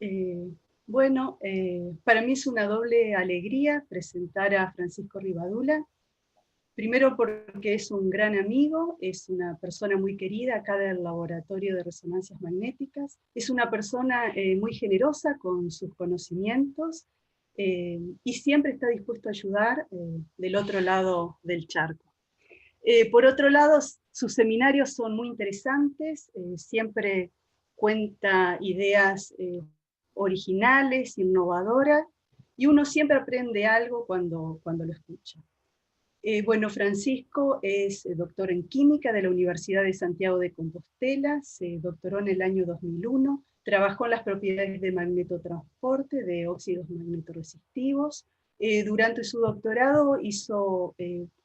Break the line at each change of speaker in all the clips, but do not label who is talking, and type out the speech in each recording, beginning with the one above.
Eh, para mí es una doble alegría presentar a Francisco Rivadula. Primero porque es un gran amigo, es una persona muy querida acá del Laboratorio de Resonancias Magnéticas, es una persona muy generosa con sus conocimientos y siempre está dispuesto a ayudar del otro lado del charco. Por otro lado, sus seminarios son muy interesantes, siempre cuenta ideas originales, innovadoras, y uno siempre aprende algo cuando lo escucha. Francisco es doctor en química de la Universidad de Santiago de Compostela, se doctoró en el año 2001, trabajó en las propiedades de magnetotransporte de óxidos magnetoresistivos. Durante su doctorado hizo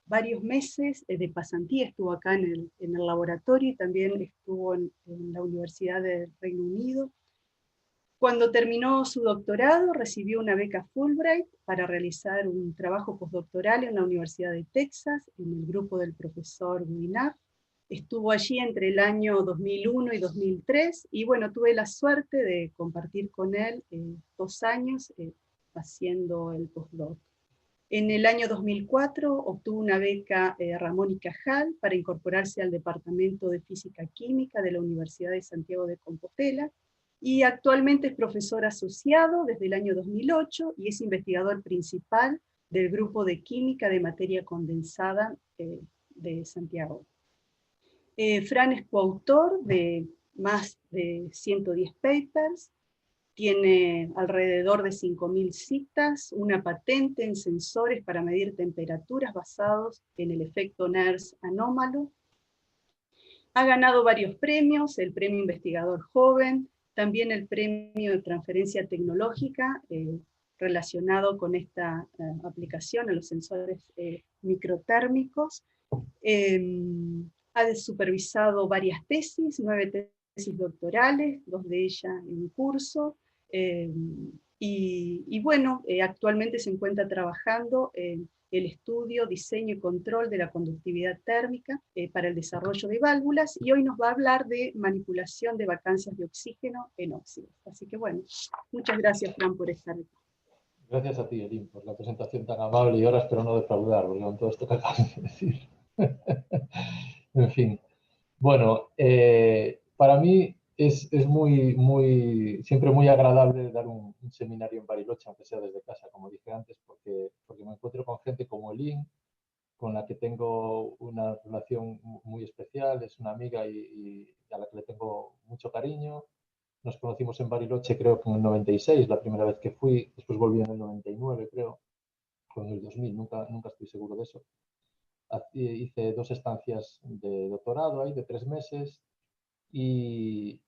varios meses de pasantía, estuvo acá en el laboratorio y también estuvo en la Universidad del Reino Unido. Cuando terminó su doctorado, recibió una beca Fulbright para realizar un trabajo postdoctoral en la Universidad de Texas, en el grupo del profesor Guinar. Estuvo allí entre el año 2001 y 2003, y bueno, tuve la suerte de compartir con él 2 años haciendo el postdoc. En el año 2004 obtuvo una beca Ramón y Cajal para incorporarse al Departamento de Física Química de la Universidad de Santiago de Compostela, y actualmente es profesor asociado desde el año 2008 y es investigador principal del Grupo de Química de Materia Condensada de Santiago. Fran es coautor de más de 110 papers, tiene alrededor de 5.000 citas, una patente en sensores para medir temperaturas basados en el efecto NERS anómalo. Ha ganado varios premios, el Premio Investigador Joven, también el Premio de Transferencia Tecnológica relacionado con esta aplicación a los sensores microtérmicos. Ha supervisado varias tesis, 9 tesis doctorales, 2 de ellas en curso, actualmente se encuentra trabajando en el estudio, diseño y control de la conductividad térmica para el desarrollo de válvulas, y hoy nos va a hablar de manipulación de vacancias de oxígeno en óxidos. Así que bueno, muchas gracias, Fran, por estar aquí.
Gracias a ti, Elin, por la presentación tan amable, y ahora espero no defraudar, porque con todo esto que acabas de decir. En fin. Bueno, para mí es siempre muy agradable dar un seminario en Bariloche, aunque sea desde casa, como dije antes, porque me encuentro con gente como Elin, con la que tengo una relación muy especial, es una amiga y a la que le tengo mucho cariño. Nos conocimos en Bariloche, creo que en el 96, la primera vez que fui, después volví en el 99, creo, o en el 2000, nunca estoy seguro de eso. Hice 2 estancias de doctorado ahí, de 3 meses, y,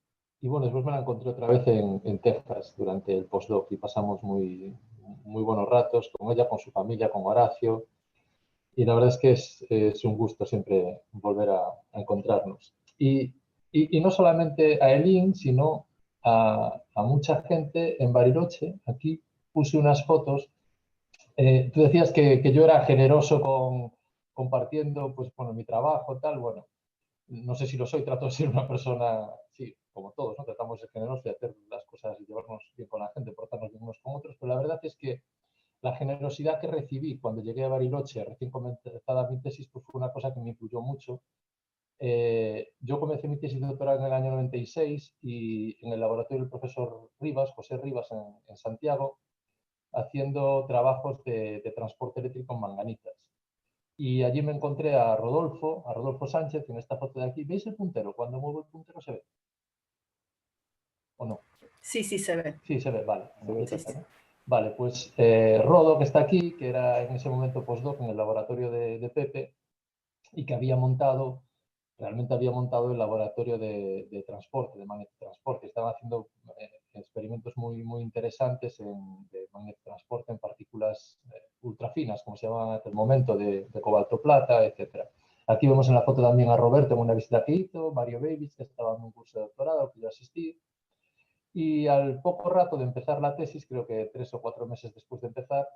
bueno, después me la encontré otra vez en Texas durante el postdoc y pasamos muy buenos ratos con ella, con su familia, con Horacio, y la verdad es que es un gusto siempre volver a encontrarnos. Y no solamente a Elin, sino a mucha gente en Bariloche. Aquí puse unas fotos. Tú decías que yo era generoso compartiendo pues, bueno, mi trabajo, tal. Bueno, no sé si lo soy, trato de ser una persona, sí, como todos, ¿no? Tratamos de ser generosos y hacer las cosas y llevarnos bien con la gente, portarnos bien unos con otros, pero la verdad es que la generosidad que recibí cuando llegué a Bariloche, recién comenzada mi tesis, pues fue una cosa que me influyó mucho. Yo comencé mi tesis doctoral en el año 96 y en el laboratorio del profesor Rivas, José Rivas, en Santiago, haciendo trabajos de transporte eléctrico en manganitas. Y allí me encontré a Rodolfo Sánchez, en esta foto de aquí. ¿Veis el puntero? Cuando muevo el puntero se ve. ¿O no?
Sí, sí, se ve.
Sí, se ve, vale.
Sí, sí.
Vale, pues Rodo, que está aquí, que era en ese momento postdoc en el laboratorio de Pepe y que realmente había montado el laboratorio de transporte, de magnetotransporte. Estaban haciendo experimentos muy interesantes de magnetotransporte en partículas ultrafinas, como se llamaban en aquel momento, de cobalto plata, etc. Aquí vemos en la foto también a Roberto en una visita que hizo, Mario Babic, que estaba en un curso de doctorado que yo asistí. Y al poco rato de empezar la tesis, creo que 3 o 4 meses después de empezar,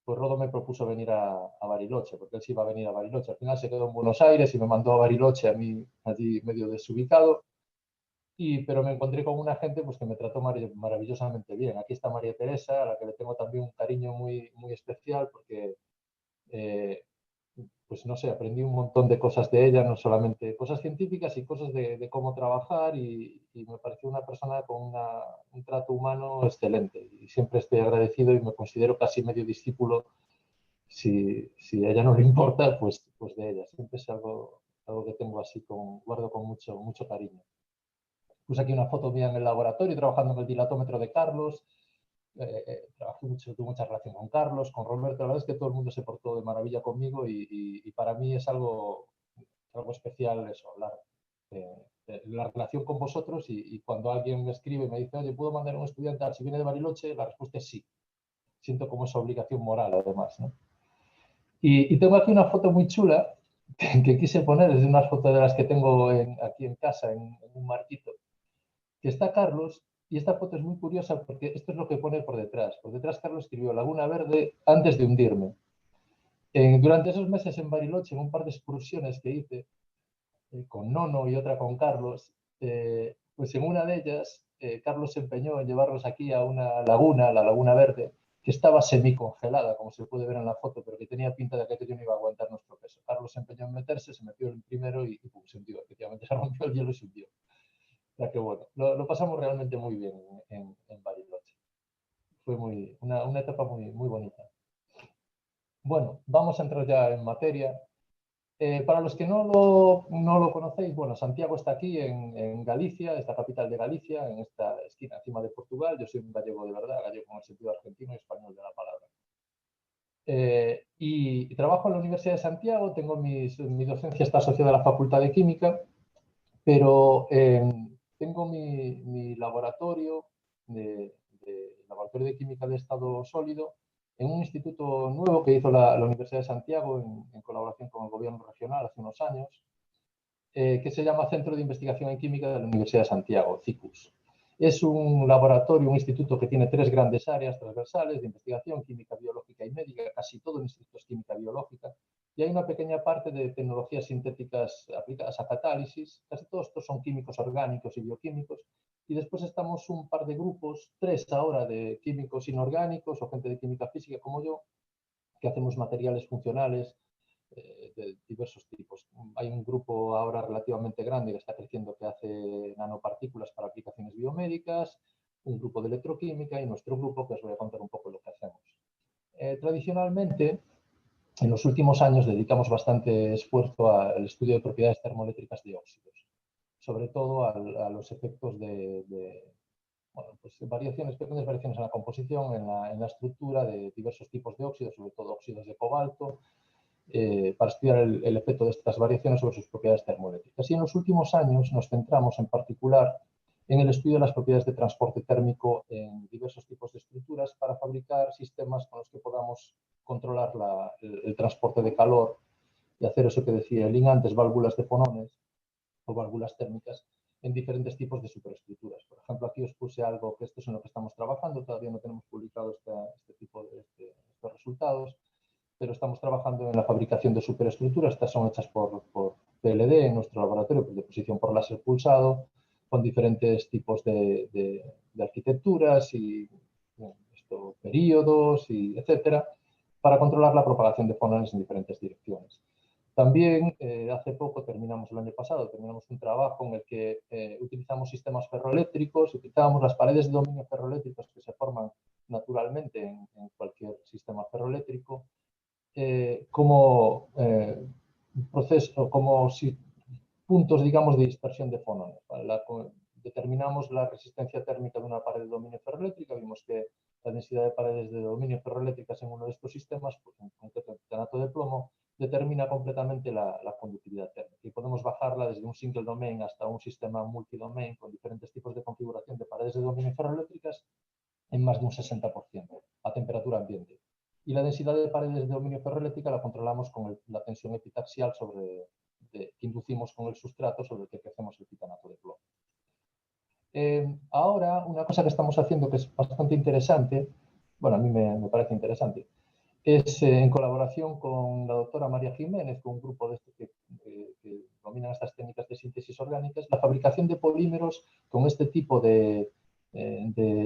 pues Rodo me propuso venir a Bariloche, porque él sí iba a venir a Bariloche. Al final se quedó en Buenos Aires y me mandó a Bariloche, a mí allí medio desubicado. pero me encontré con una gente pues, que me trató maravillosamente bien. Aquí está María Teresa, a la que le tengo también un cariño muy, muy especial porque, pues no sé, aprendí un montón de cosas de ella, no solamente cosas científicas y cosas de cómo trabajar y me pareció una persona con un trato humano excelente y siempre estoy agradecido y me considero casi medio discípulo, si a ella no le importa, pues de ella. Siempre es algo que tengo así, guardo con mucho cariño. Puse aquí una foto mía en el laboratorio trabajando en el dilatómetro de Carlos. Tuve mucha relación con Carlos, con Roberto. La verdad es que todo el mundo se portó de maravilla conmigo y para mí es algo especial eso, la relación con vosotros y cuando alguien me escribe y me dice, oye, ¿puedo mandar a un estudiante si viene de Bariloche? La respuesta es sí. Siento como esa obligación moral, además, ¿no? Y tengo aquí una foto muy chula que quise poner, es de unas fotos de las que tengo aquí en casa, en un marquito, que está Carlos, y esta foto es muy curiosa porque esto es lo que pone por detrás. Por detrás Carlos escribió Laguna Verde antes de hundirme. Durante esos meses en Bariloche, en un par de excursiones que hice, con Nono y otra con Carlos, pues en una de ellas Carlos se empeñó en llevarlos aquí a una laguna, la Laguna Verde, que estaba semicongelada, como se puede ver en la foto, pero que tenía pinta de que aquello no iba a aguantar nuestro peso. Carlos se empeñó en meterse, se metió el primero y pum, se hundió. Efectivamente se rompió el hielo y se hundió. O sea que bueno, lo pasamos realmente muy bien en Bariloche. Fue una etapa muy bonita. Bueno, vamos a entrar ya en materia. Para los que no lo conocéis, bueno, Santiago está aquí en Galicia, esta capital de Galicia, en esta esquina encima de Portugal. Yo soy un gallego de verdad, gallego con el sentido argentino y español de la palabra. Y trabajo en la Universidad de Santiago, mi docencia está asociada a la Facultad de Química, pero tengo mi laboratorio laboratorio de química de estado sólido en un instituto nuevo que hizo la Universidad de Santiago en colaboración con el gobierno regional hace unos años, que se llama Centro de Investigación en Química de la Universidad de Santiago, CICUS. Es un laboratorio, un instituto que tiene 3 grandes áreas transversales de investigación, química, biológica y médica. Casi todo el instituto es química biológica. Y hay una pequeña parte de tecnologías sintéticas aplicadas a catálisis. Casi todos estos son químicos orgánicos y bioquímicos. Y después estamos un par de grupos, 3 ahora, de químicos inorgánicos o gente de química física como yo, que hacemos materiales funcionales de diversos tipos. Hay un grupo ahora relativamente grande que está creciendo que hace nanopartículas para aplicaciones biomédicas, un grupo de electroquímica y nuestro grupo que os voy a contar un poco lo que hacemos. Tradicionalmente, en los últimos años dedicamos bastante esfuerzo al estudio de propiedades termoeléctricas de óxidos, sobre todo a los efectos bueno, pues pequeñas variaciones en la composición, en la estructura de diversos tipos de óxidos, sobre todo óxidos de cobalto, para estudiar el efecto de estas variaciones sobre sus propiedades termoeléctricas. Y en los últimos años nos centramos en particular en el estudio de las propiedades de transporte térmico en diversos tipos de estructuras para fabricar sistemas con los que podamos controlar el transporte de calor y hacer eso que decía Elin antes, válvulas de fonones o válvulas térmicas en diferentes tipos de superestructuras. Por ejemplo, aquí os puse algo que esto es en lo que estamos trabajando, todavía no tenemos publicado este tipo de estos resultados, pero estamos trabajando en la fabricación de superestructuras. Estas son hechas por PLD en nuestro laboratorio, de posición por láser pulsado, con diferentes tipos de arquitecturas y períodos, etcétera, para controlar la propagación de fonones en diferentes direcciones. También hace poco, el año pasado, terminamos un trabajo en el que utilizamos sistemas ferroeléctricos, utilizábamos las paredes de dominio ferroeléctricos que se forman naturalmente en cualquier sistema ferroeléctrico como puntos, digamos, de dispersión de fonones. Determinamos la resistencia térmica de una pared de dominio ferroeléctrica, vimos que la densidad de paredes de dominio ferroeléctricas en uno de estos sistemas, pues en concreto el titanato de plomo, determina completamente la conductividad térmica. Y podemos bajarla desde un single domain hasta un sistema multidomain con diferentes tipos de configuración de paredes de dominio ferroeléctricas en más de un 60% a temperatura ambiente. Y la densidad de paredes de dominio ferroeléctrica la controlamos con la tensión epitaxial que inducimos con el sustrato sobre el que crecemos el titanato de plomo. Ahora, una cosa que estamos haciendo que es bastante interesante, bueno, a mí me parece interesante, es en colaboración con la doctora María Jiménez, con un grupo de dominan estas técnicas de síntesis orgánica, es la fabricación de polímeros con este tipo de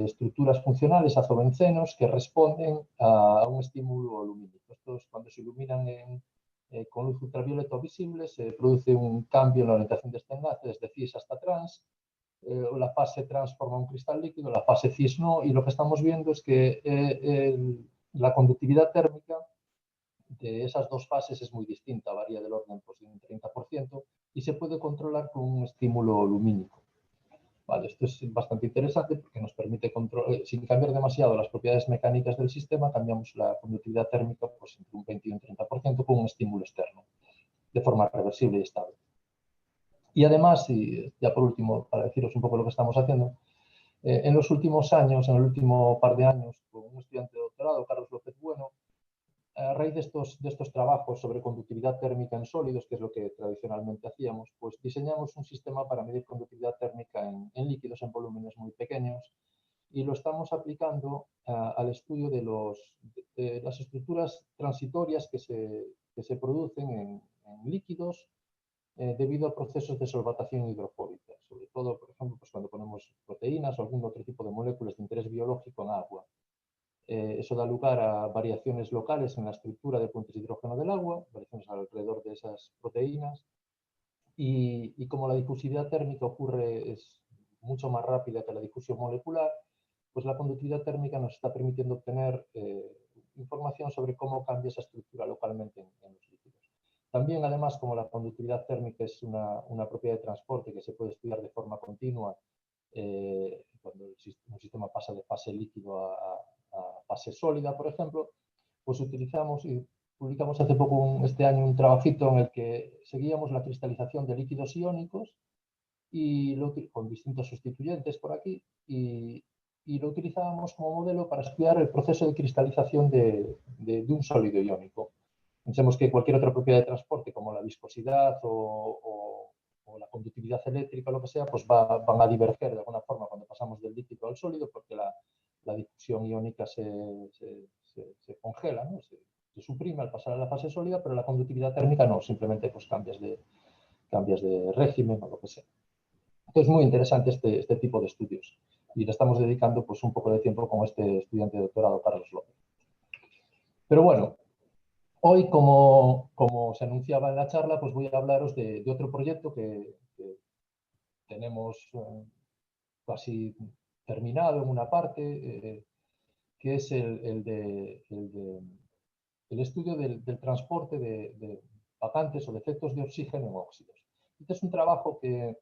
estructuras funcionales azobencenos que responden a un estímulo lumínico. Estos, cuando se iluminan con luz ultravioleta visible, se produce un cambio en la orientación de este enlace, desde cis hasta trans. La fase trans forma un cristal líquido, la fase cis no, y lo que estamos viendo es que la conductividad térmica de esas dos fases es muy distinta, varía del orden pues, de un 30%, y se puede controlar con un estímulo lumínico. Vale, esto es bastante interesante porque nos permite controlar, sin cambiar demasiado las propiedades mecánicas del sistema, cambiamos la conductividad térmica pues, entre un 20 y un 30% con un estímulo externo, de forma reversible y estable. Y además, y ya por último, para deciros un poco lo que estamos haciendo, en los últimos años, en el último par de años, con un estudiante de doctorado, Carlos López Bueno, a raíz de estos trabajos sobre conductividad térmica en sólidos, que es lo que tradicionalmente hacíamos, pues diseñamos un sistema para medir conductividad térmica en líquidos en volúmenes muy pequeños y lo estamos aplicando al estudio de las estructuras transitorias que se producen en líquidos debido a procesos de solvatación hidrofóbica, sobre todo, por ejemplo, pues cuando ponemos proteínas o algún otro tipo de moléculas de interés biológico en agua. Eso da lugar a variaciones locales en la estructura de puentes de hidrógeno del agua, variaciones alrededor de esas proteínas, y como la difusividad térmica es mucho más rápida que la difusión molecular, pues la conductividad térmica nos está permitiendo obtener información sobre cómo cambia esa estructura localmente en los líquidos. También, además, como la conductividad térmica es una propiedad de transporte que se puede estudiar de forma continua cuando un sistema pasa de fase líquido a fase sólida, por ejemplo, pues utilizamos y publicamos hace poco, este año, un trabajito en el que seguíamos la cristalización de líquidos iónicos y con distintos sustituyentes por aquí y lo utilizábamos como modelo para estudiar el proceso de cristalización de un sólido iónico. Pensemos que cualquier otra propiedad de transporte, como la viscosidad o la conductividad eléctrica o lo que sea, pues van a diverger de alguna forma cuando pasamos del líquido al sólido porque la difusión iónica se congela, ¿no? se suprime al pasar a la fase sólida, pero la conductividad térmica no, simplemente pues cambias de régimen o lo que sea. Entonces es muy interesante este tipo de estudios y le estamos dedicando pues un poco de tiempo con este estudiante de doctorado, Carlos López. Pero bueno, hoy, como se anunciaba en la charla, pues voy a hablaros de otro proyecto que tenemos casi terminado en una parte, que es el estudio del transporte de vacantes o defectos de oxígeno en óxidos. Este es un trabajo que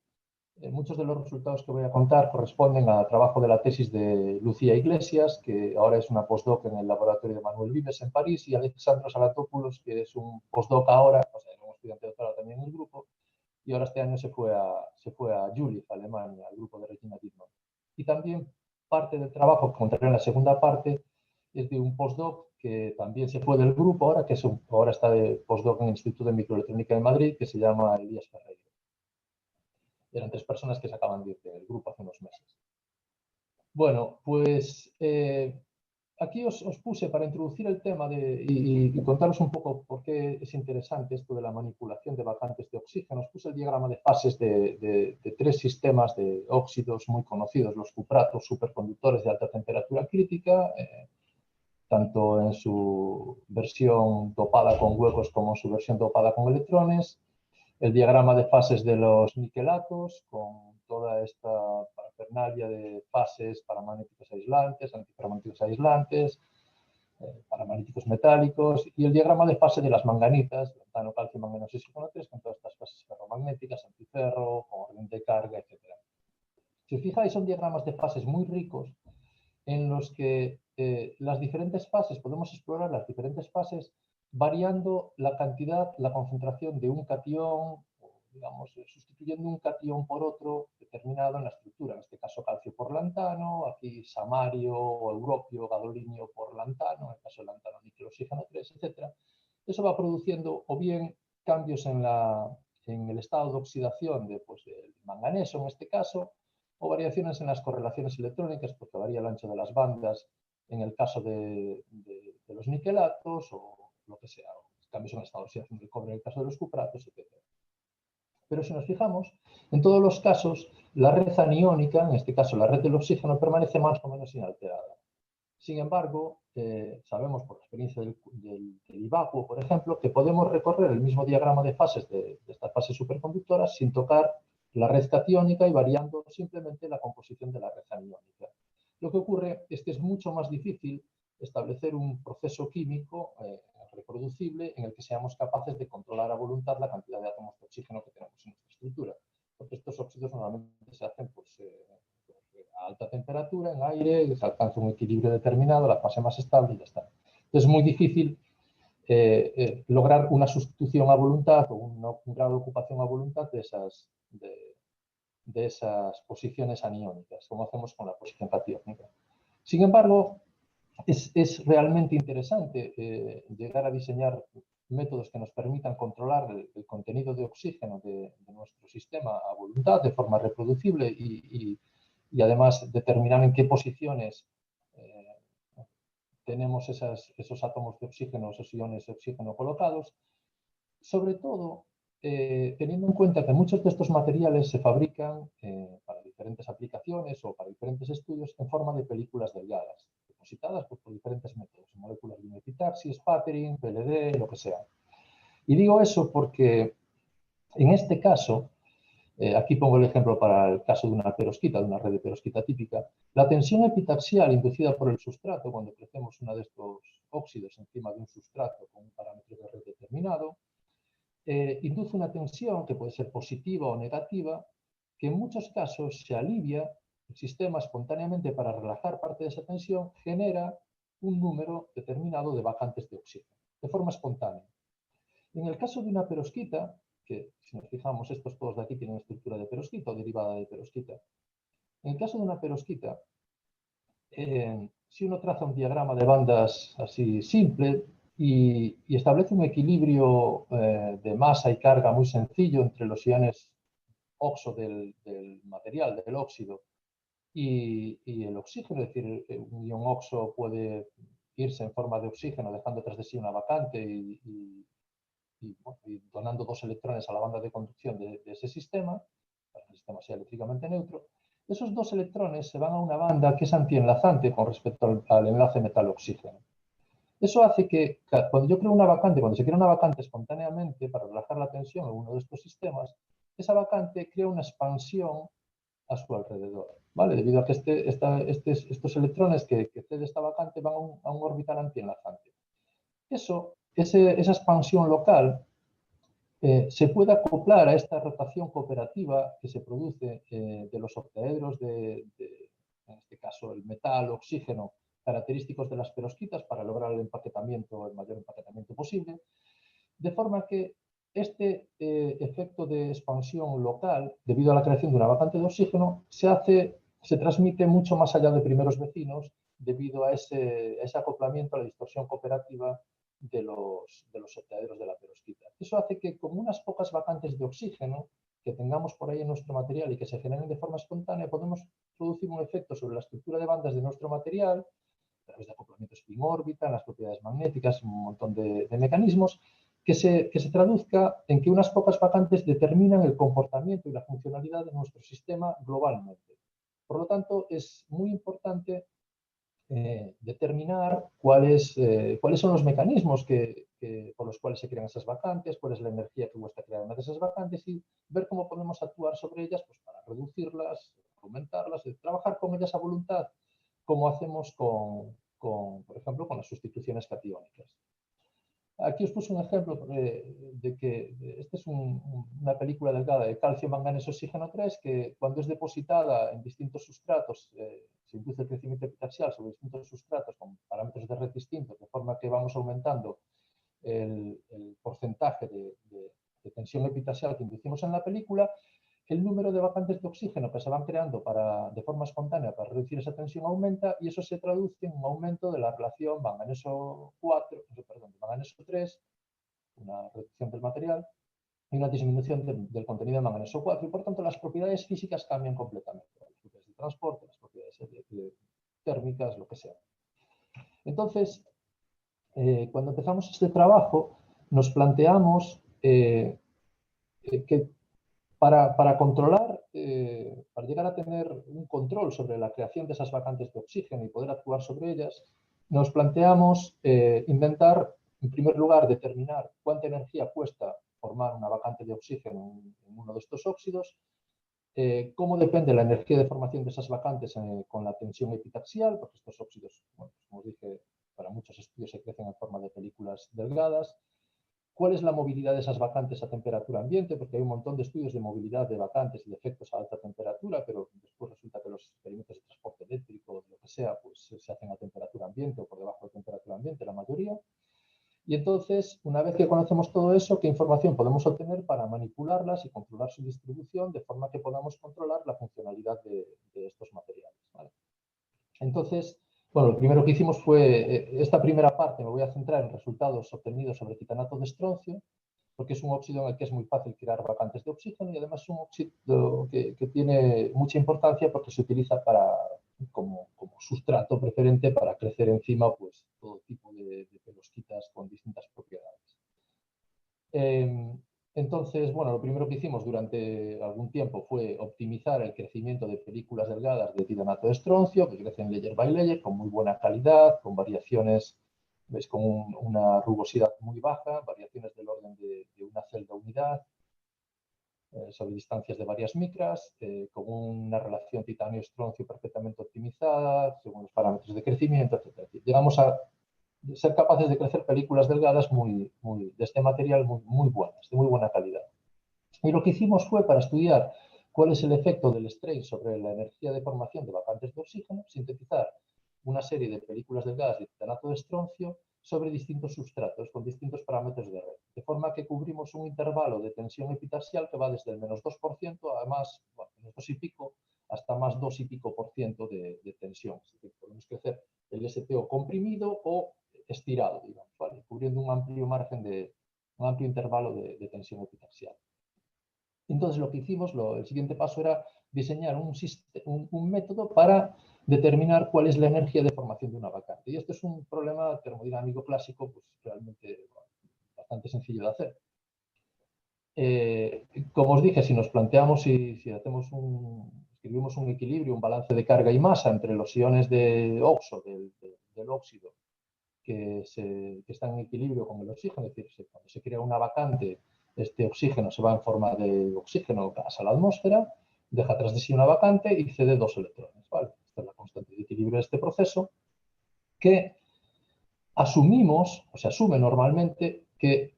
muchos de los resultados que voy a contar corresponden al trabajo de la tesis de Lucía Iglesias, que ahora es una postdoc en el laboratorio de Manuel Vives en París, y Alexandros Salatopoulos, que es un postdoc ahora, o sea, era un estudiante doctoral también en el grupo, y ahora este año se fue a Jülich, Alemania, al grupo de Regina Dittmann. Y también parte del trabajo que contaré en la segunda parte es de un postdoc que también se fue del grupo ahora, ahora está de postdoc en el Instituto de Microelectrónica de Madrid, que se llama Elías Ferreira. Eran 3 personas que se acaban de ir del grupo hace unos meses. Bueno, pues aquí os puse para introducir el tema y contaros un poco por qué es interesante esto de la manipulación de vacantes de oxígeno. Os puse el diagrama de fases de 3 sistemas de óxidos muy conocidos, los cupratos superconductores de alta temperatura crítica, tanto en su versión dopada con huecos como en su versión dopada con electrones. El diagrama de fases de los niquelatos, con toda esta parafernalia de fases paramagnéticos aislantes, antiparamagnéticos aislantes, paramagnéticos metálicos, y el diagrama de fase de las manganitas, lantano, calcio, manganeso y 6,3, con todas estas fases ferromagnéticas, antiferro, con orden de carga, etc. Si os fijáis, son diagramas de fases muy ricos en los que las diferentes fases, podemos explorar las diferentes fases variando la cantidad, la concentración de un catión, digamos, sustituyendo un catión por otro determinado en la estructura, en este caso calcio por lantano, aquí samario o europio, gadolinio por lantano, en el caso de lantano, níquel, oxígeno 3, etc. Eso va produciendo o bien cambios en el estado de oxidación del manganeso, en este caso, o variaciones en las correlaciones electrónicas, porque varía el ancho de las bandas en el caso de los niquelatos o lo que sea, cambios en el estado de oxidación del cobre en el caso de los cupratos, etc. Pero si nos fijamos, en todos los casos, la red aniónica, en este caso la red del oxígeno, permanece más o menos inalterada. Sin embargo, sabemos por la experiencia del IVACUO, por ejemplo, que podemos recorrer el mismo diagrama de fases de estas fases superconductoras sin tocar la red catiónica y variando simplemente la composición de la red aniónica. Lo que ocurre es que es mucho más difícil establecer un proceso químico reproducible en el que seamos capaces de controlar a voluntad la cantidad de átomos de oxígeno que tenemos en nuestra estructura. Porque estos óxidos normalmente se hacen pues, a alta temperatura, en aire, se alcanza un equilibrio determinado, la fase más estable y ya está. Entonces es muy difícil lograr una sustitución a voluntad o un grado de ocupación a voluntad de esas posiciones aniónicas, como hacemos con la posición catiónica. Sin embargo, es realmente interesante llegar a diseñar métodos que nos permitan controlar el contenido de oxígeno de nuestro sistema a voluntad de forma reproducible y además determinar en qué posiciones tenemos esos átomos de oxígeno, esos iones de oxígeno colocados, sobre todo teniendo en cuenta que muchos de estos materiales se fabrican para diferentes aplicaciones o para diferentes estudios en forma de películas delgadas, depositadas pues, por diferentes métodos, moléculas de epitaxis, sputtering, PLD, lo que sea. Y digo eso porque en este caso, aquí pongo el ejemplo para el caso de una perovskita, de una red de perovskita típica, la tensión epitaxial inducida por el sustrato cuando crecemos uno de estos óxidos encima de un sustrato con un parámetro de red determinado, induce una tensión que puede ser positiva o negativa, que en muchos casos se alivia, el sistema espontáneamente para relajar parte de esa tensión genera un número determinado de vacantes de oxígeno, de forma espontánea. En el caso de una perovskita, que si nos fijamos estos todos de aquí tienen estructura de perovskita o derivada de perovskita, en el caso de una perovskita, si uno traza un diagrama de bandas así simple, y establece un equilibrio de masa y carga muy sencillo entre los iones oxo del material, del óxido, y el oxígeno, es decir, un ion oxo puede irse en forma de oxígeno dejando tras de sí una vacante y donando 2 electrones a la banda de conducción de ese sistema, para que el sistema sea eléctricamente neutro. Esos 2 electrones se van a una banda que es antienlazante con respecto al enlace metal-oxígeno. Eso hace que cuando yo creo una vacante, cuando se crea una vacante espontáneamente para relajar la tensión en uno de estos sistemas, esa vacante crea una expansión a su alrededor, ¿vale? Debido a que estos electrones que cede esta vacante van a un orbital antienlazante. Esa expansión local se puede acoplar a esta rotación cooperativa que se produce de los octaedros en este caso el metal, oxígeno, característicos de las perovskitas para lograr el mayor empaquetamiento posible, de forma que este efecto de expansión local, debido a la creación de una vacante de oxígeno, se transmite mucho más allá de primeros vecinos debido a ese acoplamiento, a la distorsión cooperativa de los octaedros de la perovskita. Eso hace que con unas pocas vacantes de oxígeno que tengamos por ahí en nuestro material y que se generen de forma espontánea, podemos producir un efecto sobre la estructura de bandas de nuestro material, a través de acoplamiento spin-órbita, las propiedades magnéticas, un montón de mecanismos, que se traduzca en que unas pocas vacantes determinan el comportamiento y la funcionalidad de nuestro sistema globalmente. Por lo tanto, es muy importante determinar cuáles son los mecanismos por los cuales se crean esas vacantes, cuál es la energía que cuesta crear una de esas vacantes y ver cómo podemos actuar sobre ellas pues, para reducirlas, aumentarlas, trabajar con ellas a voluntad, como hacemos por ejemplo, con las sustituciones catiónicas. Aquí os puse un ejemplo de que esta es una película delgada de calcio, manganeso, oxígeno 3, que cuando es depositada en distintos sustratos, se induce el crecimiento epitaxial sobre distintos sustratos con parámetros de red distintos, de forma que vamos aumentando el porcentaje de tensión epitaxial que inducimos en la película. El número de vacantes de oxígeno que se van creando de forma espontánea para reducir esa tensión aumenta y eso se traduce en un aumento de la relación manganeso 3, una reducción del material, y una disminución del contenido de manganeso 4. Y por tanto las propiedades físicas cambian completamente. Las propiedades de transporte, las propiedades térmicas, lo que sea. Entonces, cuando empezamos este trabajo, nos planteamos que Para controlar, para llegar a tener un control sobre la creación de esas vacantes de oxígeno y poder actuar sobre ellas, nos planteamos intentar, en primer lugar, determinar cuánta energía cuesta formar una vacante de oxígeno en uno de estos óxidos, cómo depende la energía de formación de esas vacantes con la tensión epitaxial, porque estos óxidos, bueno, como os dije, para muchos estudios se crecen en forma de películas delgadas. ¿Cuál es la movilidad de esas vacantes a temperatura ambiente? Porque hay un montón de estudios de movilidad de vacantes y de efectos a alta temperatura, pero después resulta que los experimentos de transporte eléctrico, lo que sea, pues se hacen a temperatura ambiente o por debajo de temperatura ambiente, la mayoría. Y entonces, una vez que conocemos todo eso, ¿qué información podemos obtener para manipularlas y controlar su distribución de forma que podamos controlar la funcionalidad de estos materiales? ¿Vale? Entonces, bueno, lo primero que hicimos fue, esta primera parte me voy a centrar en resultados obtenidos sobre titanato de estroncio, porque es un óxido en el que es muy fácil crear vacantes de oxígeno y además es un óxido que tiene mucha importancia porque se utiliza como sustrato preferente para crecer encima pues, todo tipo de pelosquitas con distintas propiedades. Entonces, bueno, lo primero que hicimos durante algún tiempo fue optimizar el crecimiento de películas delgadas de titanato de estroncio, que crecen layer by layer, con muy buena calidad, con variaciones, ¿ves? Con una rugosidad muy baja, variaciones del orden de una celda unidad, sobre distancias de varias micras, con una relación titanio-estroncio perfectamente optimizada, según los parámetros de crecimiento, etc. Llegamos a ser capaces de crecer películas delgadas de este material muy buenas, de muy buena calidad. Y lo que hicimos fue, para estudiar cuál es el efecto del strain sobre la energía de formación de vacantes de oxígeno, sintetizar una serie de películas delgadas de titanato de estroncio sobre distintos sustratos con distintos parámetros de red, de forma que cubrimos un intervalo de tensión epitaxial que va desde el menos 2% a más, bueno, menos 2 y pico, hasta más 2 y pico por ciento de tensión. Es decir, podemos crecer el STO comprimido o estirado, digamos, ¿vale? Cubriendo un amplio margen un amplio intervalo de tensión epitaxial. Entonces, lo que hicimos, el siguiente paso era diseñar un método para determinar cuál es la energía de formación de una vacante. Y esto es un problema termodinámico clásico, pues realmente bastante sencillo de hacer. Como os dije, si nos planteamos, si escribimos un equilibrio, un balance de carga y masa entre los iones de oxo, del óxido, que están en equilibrio con el oxígeno, es decir, cuando se crea una vacante, este oxígeno se va en forma de oxígeno gas a la atmósfera, deja tras de sí una vacante y cede 2 electrones. ¿Vale? Esta es la constante de equilibrio de este proceso, que asumimos, o se asume normalmente, que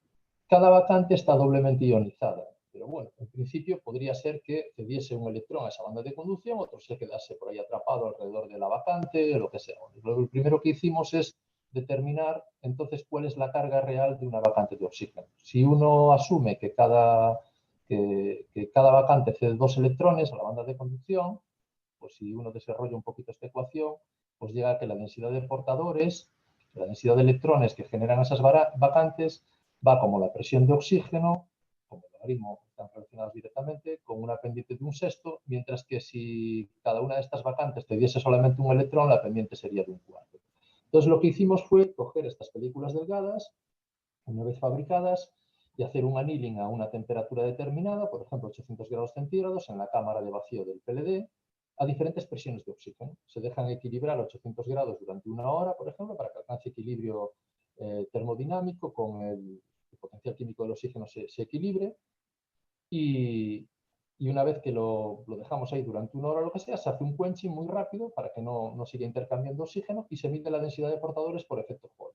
cada vacante está doblemente ionizada. Pero bueno, en principio podría ser que cediese un electrón a esa banda de conducción, otro se quedase por ahí atrapado alrededor de la vacante, lo que sea. Lo primero que hicimos es determinar entonces cuál es la carga real de una vacante de oxígeno. Si uno asume que cada vacante cede 2 electrones a la banda de conducción, pues si uno desarrolla un poquito esta ecuación, pues llega a que la densidad de portadores, la densidad de electrones que generan esas vacantes, va como la presión de oxígeno, como el logaritmo, están relacionados directamente, con una pendiente de 1/6, mientras que si cada una de estas vacantes te diese solamente un electrón, la pendiente sería de 1/4. Entonces, lo que hicimos fue coger estas películas delgadas, una vez fabricadas, y hacer un annealing a una temperatura determinada, por ejemplo, 800 grados centígrados, en la cámara de vacío del PLD, a diferentes presiones de oxígeno. Se dejan equilibrar a 800 grados durante 1 hora, por ejemplo, para que alcance equilibrio termodinámico, con el potencial químico del oxígeno se equilibre. Y una vez que lo dejamos ahí durante 1 hora o lo que sea, se hace un quenching muy rápido para que no siga intercambiando oxígeno y se mide la densidad de portadores por efecto Hall.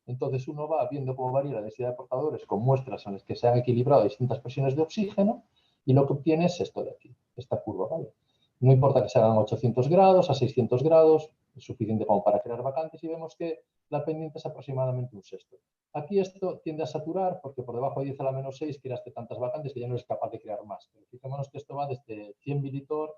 Entonces uno va viendo cómo varía la densidad de portadores con muestras en las que se han equilibrado distintas presiones de oxígeno y lo que obtiene es esto de aquí, esta curva, ¿vale? No importa que se hagan 800 grados, a 600 grados, es suficiente como para crear vacantes y vemos que la pendiente es aproximadamente 1/6. Aquí esto tiende a saturar porque por debajo de 10 a la menos 6 creaste tantas vacantes que ya no eres capaz de crear más. Pero fijémonos que esto va desde 100 militor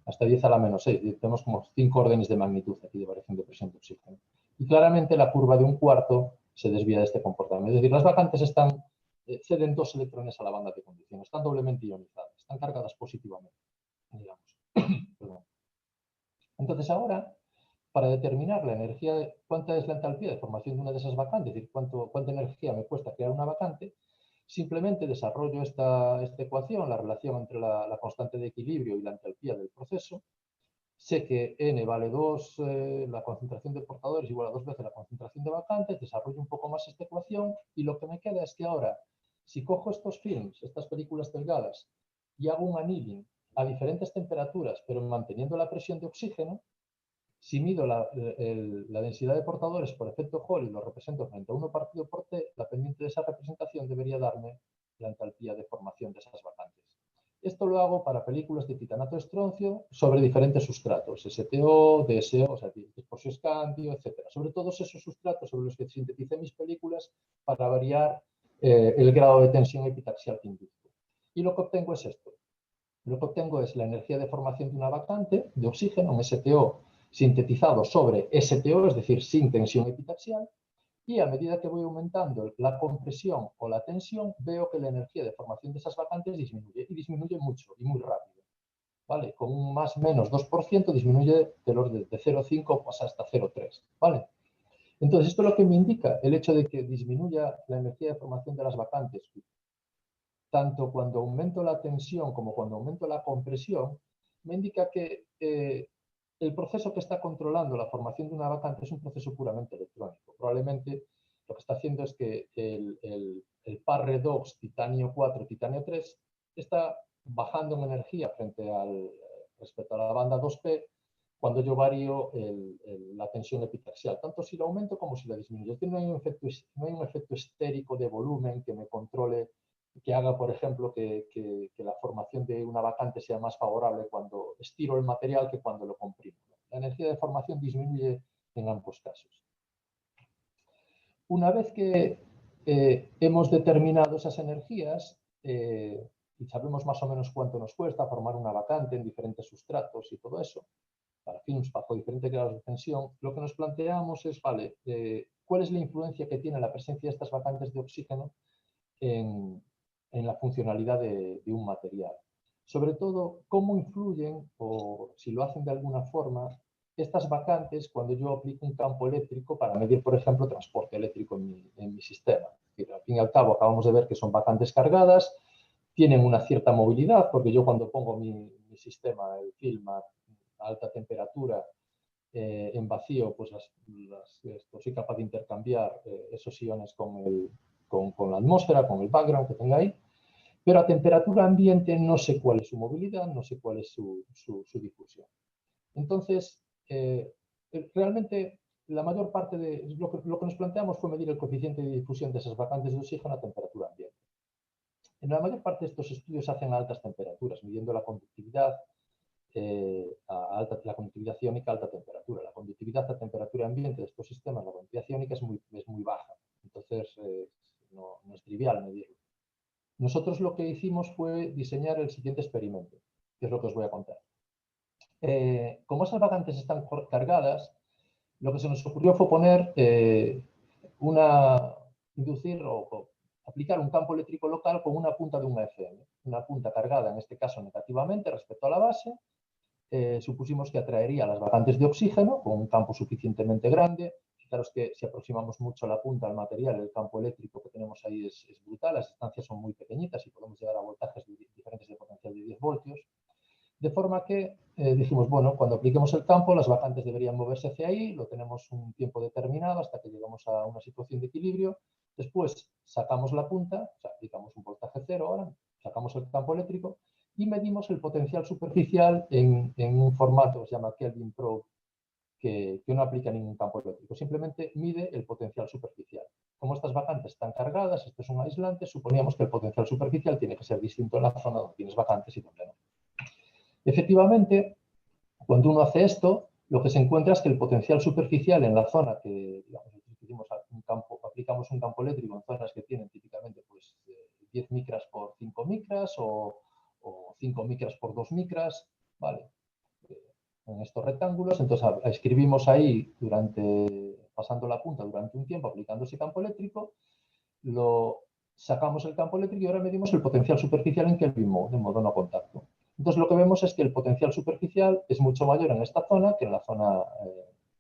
hasta 10 a la menos 6. Tenemos como 5 órdenes de magnitud aquí de variación de presión de oxígeno. Y claramente la curva de 1/4 se desvía de este comportamiento. Es decir, las vacantes ceden 2 electrones a la banda de conducción, están doblemente ionizadas, están cargadas positivamente, digamos. Perdón. Entonces ahora, para determinar cuánta es la entalpía de formación de una de esas vacantes, es decir, cuánta energía me cuesta crear una vacante, simplemente desarrollo esta ecuación, la relación entre la constante de equilibrio y la entalpía del proceso. Sé que n vale 2, la concentración de portadores igual a 2 veces la concentración de vacantes, desarrollo un poco más esta ecuación y lo que me queda es que ahora, si cojo estos films, estas películas delgadas, y hago un annealing a diferentes temperaturas, pero manteniendo la presión de oxígeno, si mido la densidad de portadores por efecto Hall y lo represento frente a 1 partido por T, la pendiente de esa representación debería darme la entalpía de formación de esas vacantes. Esto lo hago para películas de titanato estroncio sobre diferentes sustratos, STO, DSO, o sea, escandio, etc. Sobre todos esos sustratos sobre los que sinteticé mis películas para variar el grado de tensión epitaxial que induzco. Y lo que obtengo es esto. Lo que obtengo es la energía de formación de una vacante de oxígeno, un STO, sintetizado sobre STO, es decir, sin tensión epitaxial, y a medida que voy aumentando la compresión o la tensión, veo que la energía de formación de esas vacantes disminuye, y disminuye mucho y muy rápido. ¿Vale? Con un más o menos 2% disminuye del orden de 0,5 pues hasta 0,3. ¿Vale? Entonces, esto es lo que me indica el hecho de que disminuya la energía de formación de las vacantes, tanto cuando aumento la tensión como cuando aumento la compresión, me indica que el proceso que está controlando la formación de una vacante es un proceso puramente electrónico. Probablemente lo que está haciendo es que el par redox titanio 4, titanio 3 está bajando en energía respecto a la banda 2P cuando yo varío la tensión epitaxial, tanto si lo aumento como si lo disminuyo. No hay un efecto estérico de volumen que me controle, que haga, por ejemplo, que la formación de una vacante sea más favorable cuando estiro el material que cuando lo comprimo. La energía de formación disminuye en ambos casos. Una vez que hemos determinado esas energías y sabemos más o menos cuánto nos cuesta formar una vacante en diferentes sustratos y todo eso, para films bajo diferentes grados de tensión, lo que nos planteamos es, vale, ¿cuál es la influencia que tiene la presencia de estas vacantes de oxígeno en la funcionalidad de un material? Sobre todo, ¿cómo influyen, o si lo hacen de alguna forma, estas vacantes cuando yo aplico un campo eléctrico para medir, por ejemplo, transporte eléctrico en mi sistema? Es decir, al fin y al cabo, acabamos de ver que son vacantes cargadas, tienen una cierta movilidad, porque yo cuando pongo mi sistema, el film, a alta temperatura, en vacío, pues soy capaz de intercambiar esos iones con la atmósfera, con el background que tenga ahí, pero a temperatura ambiente no sé cuál es su movilidad, no sé cuál es su difusión. Entonces, realmente la mayor parte de lo que nos planteamos fue medir el coeficiente de difusión de esas vacantes de oxígeno a temperatura ambiente. En la mayor parte de estos estudios se hacen a altas temperaturas, midiendo la conductividad, la conductividad iónica a alta temperatura. La conductividad a temperatura ambiente de estos sistemas, la conductividad iónica es muy baja, entonces no es trivial medirlo. Nosotros lo que hicimos fue diseñar el siguiente experimento, que es lo que os voy a contar. Como esas vacantes están cargadas, lo que se nos ocurrió fue poner inducir o aplicar un campo eléctrico local con una punta de un FM, una punta cargada, en este caso negativamente respecto a la base. Supusimos que atraería las vacantes de oxígeno con un campo suficientemente grande. Fijaros que si aproximamos mucho la punta al material, el campo eléctrico que tenemos ahí es brutal, las distancias son muy pequeñitas y podemos llegar a voltajes diferentes de potencial de 10 voltios. De forma que dijimos, bueno, cuando apliquemos el campo, las vacantes deberían moverse hacia ahí, lo tenemos un tiempo determinado hasta que llegamos a una situación de equilibrio. Después sacamos la punta, o sea, aplicamos un voltaje cero ahora, sacamos el campo eléctrico y medimos el potencial superficial en un formato que se llama Kelvin Probe, que no aplica ningún campo eléctrico, simplemente mide el potencial superficial. Como estas vacantes están cargadas, esto es un aislante, suponíamos que el potencial superficial tiene que ser distinto en la zona donde tienes vacantes y donde no. Efectivamente, cuando uno hace esto, lo que se encuentra es que el potencial superficial en la zona que, digamos, aplicamos un campo eléctrico en zonas que tienen típicamente pues, 10 micras por 5 micras o 5 micras por 2 micras, ¿vale? En estos rectángulos, entonces escribimos ahí pasando la punta durante un tiempo, aplicando ese campo eléctrico, sacamos el campo eléctrico y ahora medimos el potencial superficial en Kelvin mode, en modo no contacto. Entonces lo que vemos es que el potencial superficial es mucho mayor en esta zona que en la zona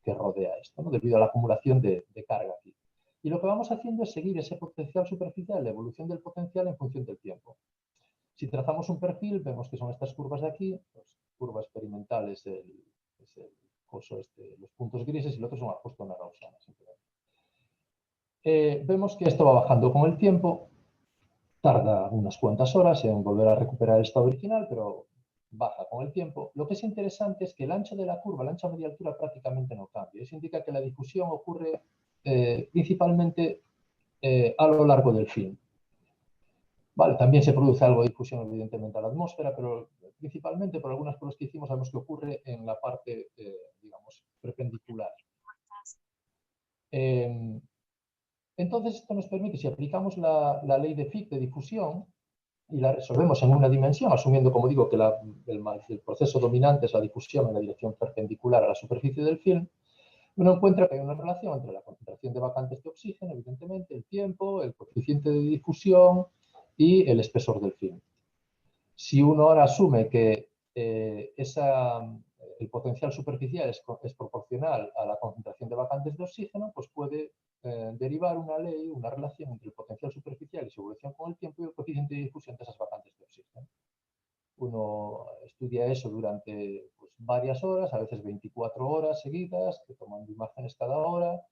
que rodea esto, ¿no? Debido a la acumulación de carga aquí. Y lo que vamos haciendo es seguir ese potencial superficial, la evolución del potencial en función del tiempo. Si trazamos un perfil, vemos que son estas curvas de aquí, pues, curva experimental es el coso los puntos grises y el otro es un ajuste en la Gaussiana. Vemos que esto va bajando con el tiempo, tarda unas cuantas horas en volver a recuperar el estado original, pero baja con el tiempo. Lo que es interesante es que el ancho de la curva, el ancho a media altura, prácticamente no cambia. Eso indica que la difusión ocurre principalmente a lo largo del film. Vale, también se produce algo de difusión, evidentemente, a la atmósfera, pero principalmente por algunas pruebas que hicimos sabemos que ocurre en la parte, digamos, perpendicular. Entonces, esto nos permite, si aplicamos la ley de Fick de difusión y la resolvemos en una dimensión, asumiendo, como digo, que el proceso dominante es la difusión en la dirección perpendicular a la superficie del film, uno encuentra que hay una relación entre la concentración de vacantes de oxígeno, evidentemente, el tiempo, el coeficiente de difusión y el espesor del film. Si uno ahora asume que el potencial superficial es proporcional a la concentración de vacantes de oxígeno, pues puede derivar una ley, una relación entre el potencial superficial y su evolución con el tiempo y el coeficiente de difusión de esas vacantes de oxígeno. Uno estudia eso durante pues, varias horas, a veces 24 horas seguidas, tomando imágenes cada hora,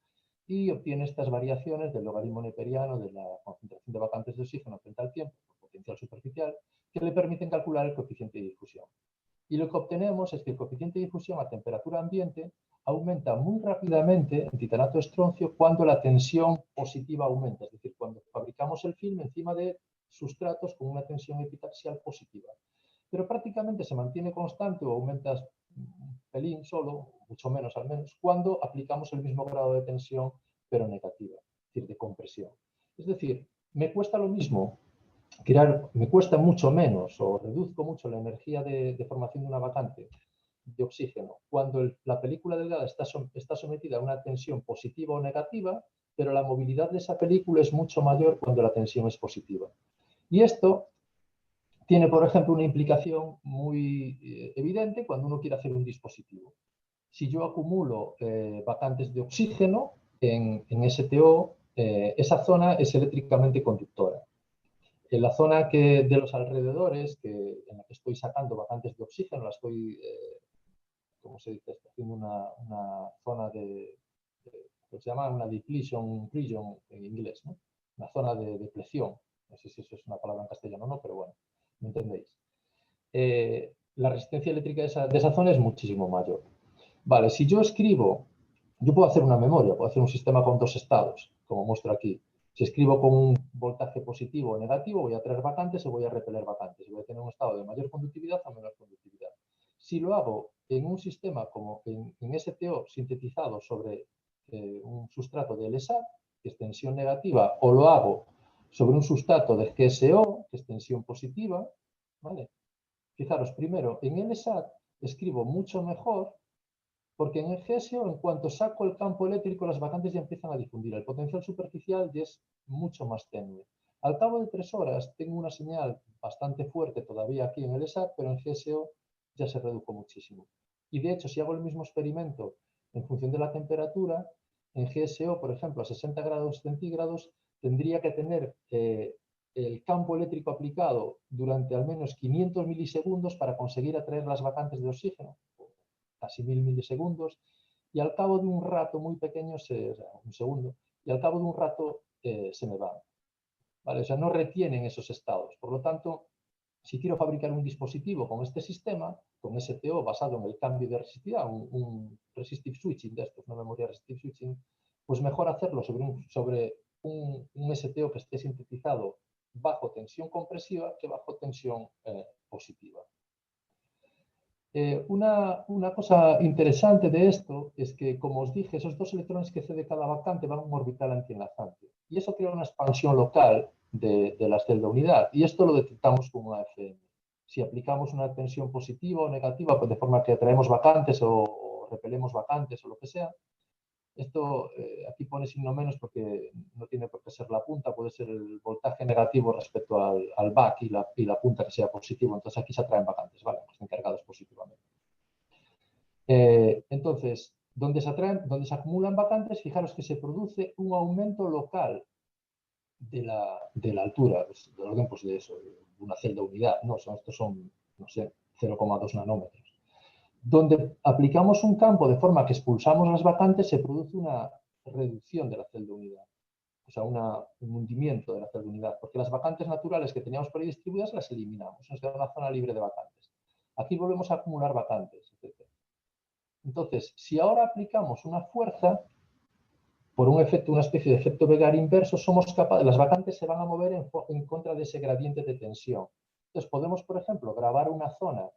y obtiene estas variaciones del logaritmo neperiano de la concentración de vacantes de oxígeno frente al tiempo, por potencial superficial, que le permiten calcular el coeficiente de difusión. Y lo que obtenemos es que el coeficiente de difusión a temperatura ambiente aumenta muy rápidamente en titanato de estroncio cuando la tensión positiva aumenta, es decir, cuando fabricamos el film encima de sustratos con una tensión epitaxial positiva. Pero prácticamente se mantiene constante o aumenta un pelín solo, mucho menos al menos, cuando aplicamos el mismo grado de tensión pero negativa, es decir, de compresión. Es decir, me cuesta lo mismo me cuesta mucho menos o reduzco mucho la energía de formación de una vacante de oxígeno cuando la película delgada está sometida a una tensión positiva o negativa, pero la movilidad de esa película es mucho mayor cuando la tensión es positiva. Y esto tiene, por ejemplo, una implicación muy evidente cuando uno quiere hacer un dispositivo. Si yo acumulo vacantes de oxígeno en STO, esa zona es eléctricamente conductora. En la zona de los alrededores, en la que estoy sacando vacantes de oxígeno, la estoy, ¿cómo se dice? Estoy haciendo una zona que se llama una depletion region en inglés, ¿no? Una zona de depleción. No sé si eso es una palabra en castellano o no, pero bueno, ¿me entendéis? La resistencia eléctrica de esa zona es muchísimo mayor. Vale, si yo escribo, yo puedo hacer una memoria, puedo hacer un sistema con dos estados, como muestro aquí. Si escribo con un voltaje positivo o negativo, voy a traer vacantes o voy a repeler vacantes. Voy a tener un estado de mayor conductividad o menor conductividad. Si lo hago en un sistema como en STO sintetizado sobre un sustrato de LSAT, que es tensión negativa, o lo hago sobre un sustrato de GSO, que es tensión positiva, ¿vale? Fijaros, primero, en LSAT escribo mucho mejor porque en el GSO, en cuanto saco el campo eléctrico, las vacantes ya empiezan a difundir. El potencial superficial ya es mucho más tenue. Al cabo de 3 horas tengo una señal bastante fuerte todavía aquí en el ESAT, pero en GSO ya se redujo muchísimo. Y de hecho, si hago el mismo experimento en función de la temperatura, en GSO, por ejemplo, a 60 grados centígrados, tendría que tener el campo eléctrico aplicado durante al menos 500 milisegundos para conseguir atraer las vacantes de oxígeno, casi 1000 milisegundos, y al cabo de un rato muy pequeño, un segundo, y al cabo de un rato se me van. ¿Vale? O sea, no retienen esos estados. Por lo tanto, si quiero fabricar un dispositivo con este sistema, con STO basado en el cambio de resistividad, un resistive switching de estos, una memoria resistive switching, pues mejor hacerlo sobre un STO que esté sintetizado bajo tensión compresiva que bajo tensión positiva. Una cosa interesante de esto es que, como os dije, esos dos electrones que cede cada vacante van a un orbital antienlazante. Y eso crea una expansión local de la celda unidad. Y esto lo detectamos con una AFM. Si aplicamos una tensión positiva o negativa, pues de forma que atraemos vacantes o repelemos vacantes o lo que sea, esto aquí pone signo menos porque no tiene por qué ser la punta, puede ser el voltaje negativo respecto al back y la punta que sea positivo. Entonces aquí se atraen vacantes, ¿vale? Pues están cargados positivamente. Entonces, Donde se acumulan vacantes, fijaros que se produce un aumento local de la altura, pues, del orden pues, de eso, de una celda unidad, ¿no? Estos son, no sé, 0,2 nanómetros. Donde aplicamos un campo de forma que expulsamos las vacantes, se produce una reducción de la celda unidad, o sea, un hundimiento de la celda unidad, porque las vacantes naturales que teníamos por ahí distribuidas las eliminamos, nos queda una zona libre de vacantes. Aquí volvemos a acumular vacantes, etc. Entonces, si ahora aplicamos una fuerza, por un efecto, una especie de efecto Vegar inverso, somos capaces, las vacantes se van a mover en contra de ese gradiente de tensión. Entonces, podemos, por ejemplo, grabar una zona,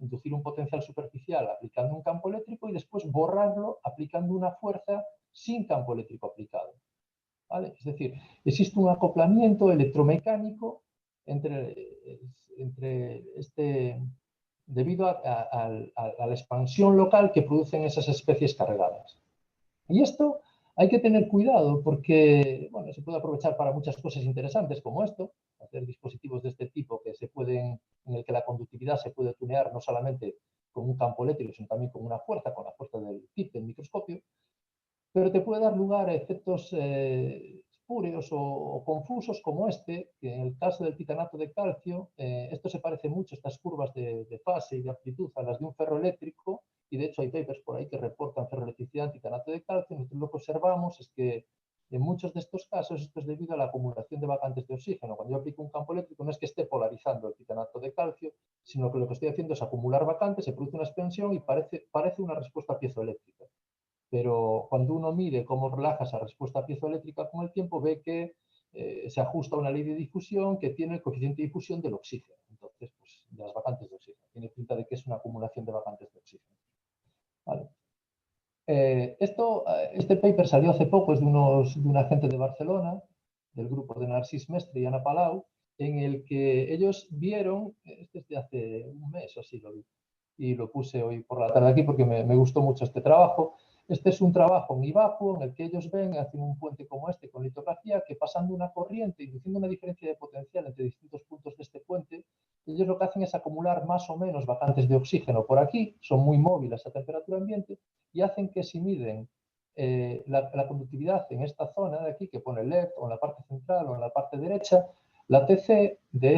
inducir un potencial superficial aplicando un campo eléctrico y después borrarlo aplicando una fuerza sin campo eléctrico aplicado. ¿Vale? Es decir, existe un acoplamiento electromecánico debido a la expansión local que producen esas especies cargadas. Y esto hay que tener cuidado porque bueno, se puede aprovechar para muchas cosas interesantes como esto, hacer dispositivos de este tipo en el que la conductividad se puede tunear no solamente con un campo eléctrico, sino también con una fuerza, con la fuerza del tip del microscopio, pero te puede dar lugar a efectos espurios o confusos como este, que en el caso del titanato de calcio, esto se parece mucho, estas curvas de fase y de amplitud a las de un ferroeléctrico, y de hecho hay papers por ahí que reportan ferroelectricidad en titanato de calcio. Nosotros lo que observamos es que en muchos de estos casos esto es debido a la acumulación de vacantes de oxígeno. Cuando yo aplico un campo eléctrico no es que esté polarizando el titanato de calcio, sino que lo que estoy haciendo es acumular vacantes, se produce una expansión y parece una respuesta piezoeléctrica. Pero cuando uno mide cómo relaja esa respuesta piezoeléctrica con el tiempo, ve que se ajusta a una ley de difusión que tiene el coeficiente de difusión del oxígeno. Entonces, pues, de las vacantes de oxígeno. Tiene pinta de que es una acumulación de vacantes de oxígeno. ¿Vale? Este paper salió hace poco, es de una gente de Barcelona, del grupo de Narcís Mestre y Ana Palau, en el que ellos vieron, este es de hace un mes o así lo vi, y lo puse hoy por la tarde aquí porque me gustó mucho este trabajo. Este es un trabajo en Ibaku en el que ellos ven, hacen un puente como este con litografía, que pasando una corriente, induciendo una diferencia de potencial entre distintos puntos de este puente, ellos lo que hacen es acumular más o menos vacantes de oxígeno por aquí, son muy móviles a temperatura ambiente, y hacen que si miden la conductividad en esta zona de aquí, que pone left o en la parte central o en la parte derecha, la TC de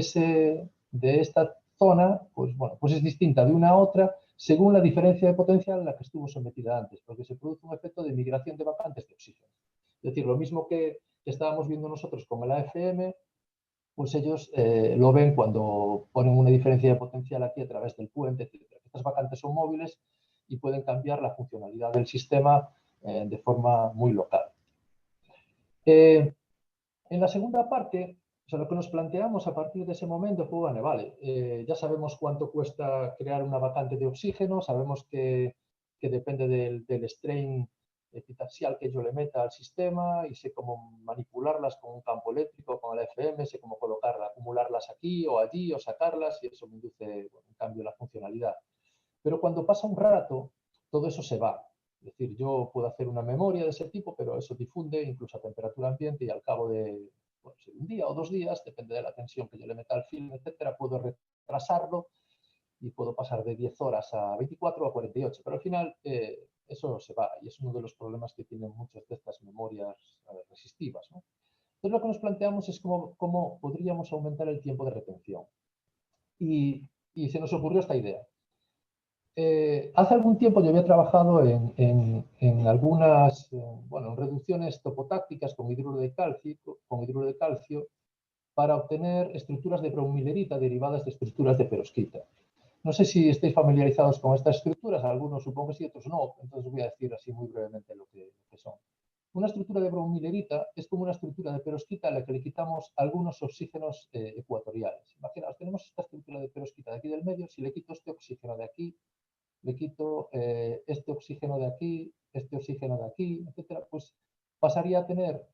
esta zona, pues, bueno, pues es distinta de una a otra según la diferencia de potencial a la que estuvo sometida antes, porque se produce un efecto de migración de vacantes de oxígeno. Es decir, lo mismo que estábamos viendo nosotros con el AFM, pues ellos lo ven cuando ponen una diferencia de potencial aquí a través del puente, etc. Estas vacantes son móviles y pueden cambiar la funcionalidad del sistema de forma muy local. En la segunda parte, o sea, lo que nos planteamos a partir de ese momento fue, bueno, vale, ya sabemos cuánto cuesta crear una vacante de oxígeno, sabemos que depende del strain epitaxial que yo le meta al sistema y sé cómo manipularlas con un campo eléctrico, con el FM, sé cómo colocarlas, acumularlas aquí o allí o sacarlas y eso me induce, bueno, un cambio en la funcionalidad. Pero cuando pasa un rato, todo eso se va. Es decir, yo puedo hacer una memoria de ese tipo, pero eso difunde incluso a temperatura ambiente y al cabo de bueno, un día o 2 días, depende de la tensión que yo le meta al film, etcétera, puedo retrasarlo y puedo pasar de 10 horas a 24 o a 48, pero al final eso se va y es uno de los problemas que tienen muchas de estas memorias resistivas, ¿no? Entonces lo que nos planteamos es cómo podríamos aumentar el tiempo de retención y se nos ocurrió esta idea. Hace algún tiempo yo había trabajado en algunas bueno, en reducciones topotácticas con hidruro de calcio para obtener estructuras de brommilerita derivadas de estructuras de perovskita. No sé si estáis familiarizados con estas estructuras, algunos supongo que sí, otros no, entonces voy a decir así muy brevemente lo que son. Una estructura de brommilerita es como una estructura de perovskita a la que le quitamos algunos oxígenos ecuatoriales. Imaginaos, tenemos esta estructura de perovskita de aquí del medio, si le quito este oxígeno de aquí, le quito este oxígeno de aquí, etcétera, pues pasaría a tener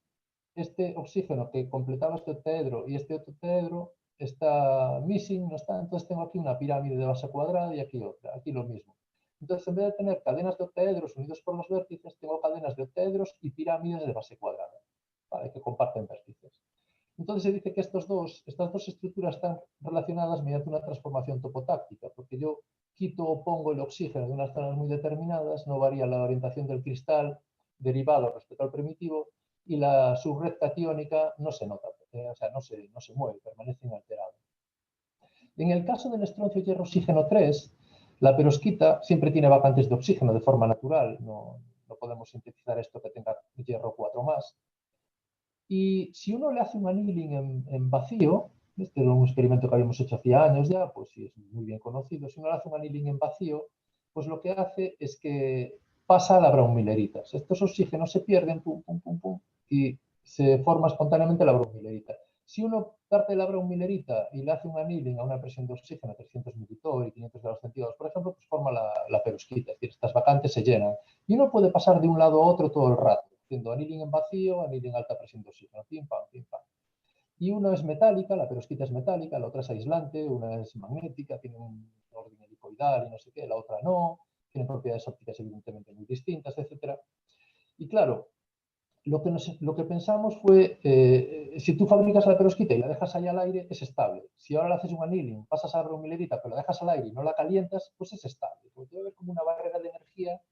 este oxígeno que completaba este octaedro y este octaedro está missing, no está, entonces tengo aquí una pirámide de base cuadrada y aquí otra, aquí lo mismo. Entonces, en vez de tener cadenas de octaedros unidos por los vértices, tengo cadenas de octaedros y pirámides de base cuadrada, ¿vale? Que comparten vértices. Entonces se dice que estas dos estructuras están relacionadas mediante una transformación topotáctica, porque yo quito o pongo el oxígeno de unas zonas muy determinadas, no varía la orientación del cristal derivado respecto al primitivo, y la subred catiónica no se nota, o sea, no se mueve, permanece inalterada. En el caso del estroncio hierro oxígeno 3, la perovskita siempre tiene vacantes de oxígeno de forma natural, no podemos sintetizar esto que tenga hierro 4 más. Y si uno le hace un annealing en vacío, este era un experimento que habíamos hecho hacía años ya, pues sí es muy bien conocido, si uno le hace un annealing en vacío, pues lo que hace es que pasa a la braunmillerita. Estos oxígenos se pierden, pum, pum, pum, pum, y se forma espontáneamente la braunmillerita. Si uno parte la braunmillerita y le hace un annealing a una presión de oxígeno, 300 mT y 500 grados centígrados, por ejemplo, pues forma la perovskita, es decir, estas vacantes se llenan. Y uno puede pasar de un lado a otro todo el rato, haciendo annealing en vacío, annealing en alta presión de oxígeno, pim, pam, pim, pam. Y una es metálica, la perovskita es metálica, la otra es aislante, una es magnética, tiene un orden helicoidal y no sé qué, la otra no, tiene propiedades ópticas evidentemente muy distintas, etc. Y claro, lo que pensamos fue, si tú fabricas la perovskita y la dejas ahí al aire, es estable. Si ahora le haces un annealing, pasas a la braunmillerita, pero la dejas al aire y no la calientas, pues es estable. Porque debe haber como una barrera de energía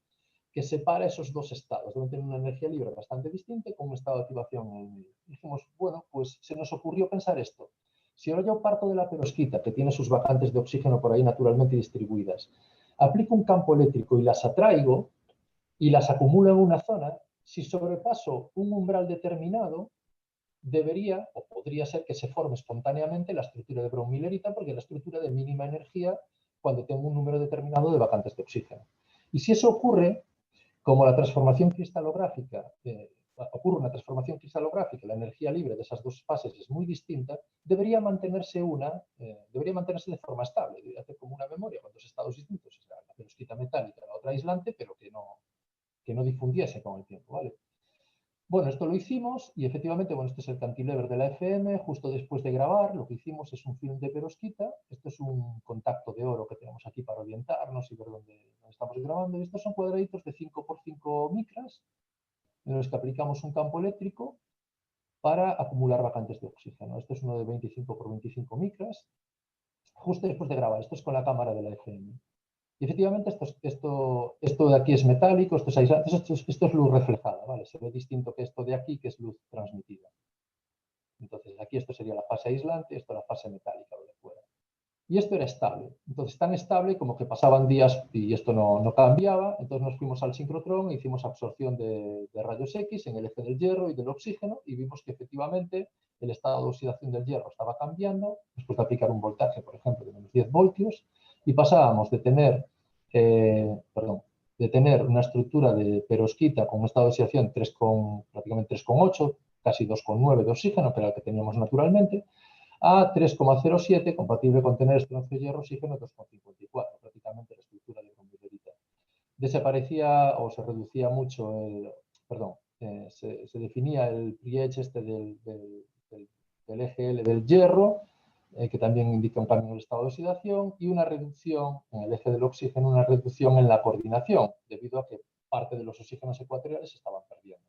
que separa esos dos estados. Deben tener una energía libre bastante distinta con un estado de activación en el medio. Dijimos, bueno, pues se nos ocurrió pensar esto. Si ahora yo parto de la perovskita, que tiene sus vacantes de oxígeno por ahí naturalmente distribuidas, aplico un campo eléctrico y las atraigo y las acumulo en una zona, si sobrepaso un umbral determinado, debería o podría ser que se forme espontáneamente la estructura de braunmillerita, porque es la estructura de mínima energía cuando tengo un número determinado de vacantes de oxígeno. Y si eso ocurre, como la transformación cristalográfica, ocurre una transformación cristalográfica, la energía libre de esas dos fases es muy distinta, debería mantenerse de forma estable, debería hacer como una memoria con dos estados distintos, la perovskita metálica, la otra aislante, pero que no difundiese con el tiempo, ¿vale? Bueno, esto lo hicimos y efectivamente, bueno, este es el cantilever de la FM. Justo después de grabar, lo que hicimos es un film de perovskita. Esto es un contacto de oro que tenemos aquí para orientarnos y ver dónde estamos grabando. Y estos son cuadraditos de 5 por 5 micras en los que aplicamos un campo eléctrico para acumular vacantes de oxígeno. Esto es uno de 25 por 25 micras. Justo después de grabar, esto es con la cámara de la FM. Y efectivamente esto de aquí es metálico, esto es aislante, esto es luz reflejada, ¿vale? Se ve distinto que esto de aquí, que es luz transmitida. Entonces aquí esto sería la fase aislante, esto la fase metálica, lo de fuera. Y esto era estable. Entonces tan estable como que pasaban días y esto no cambiaba. Entonces nos fuimos al sincrotrón e hicimos absorción de rayos X en el eje del hierro y del oxígeno y vimos que efectivamente el estado de oxidación del hierro estaba cambiando después de aplicar un voltaje, por ejemplo, de menos 10 voltios y pasábamos de tener, una estructura de perovskita con un estado de oxidación prácticamente 3,8, casi 2,9 de oxígeno, que era el que teníamos naturalmente, a 3,07, compatible con tener estroncio hierro oxígeno 2,54, prácticamente la estructura de braunmillerita. Desaparecía o se reducía mucho se definía el pH del eje L del hierro, que también indica un cambio en el estado de oxidación, y una reducción en el eje del oxígeno, una reducción en la coordinación, debido a que parte de los oxígenos ecuatoriales se estaban perdiendo.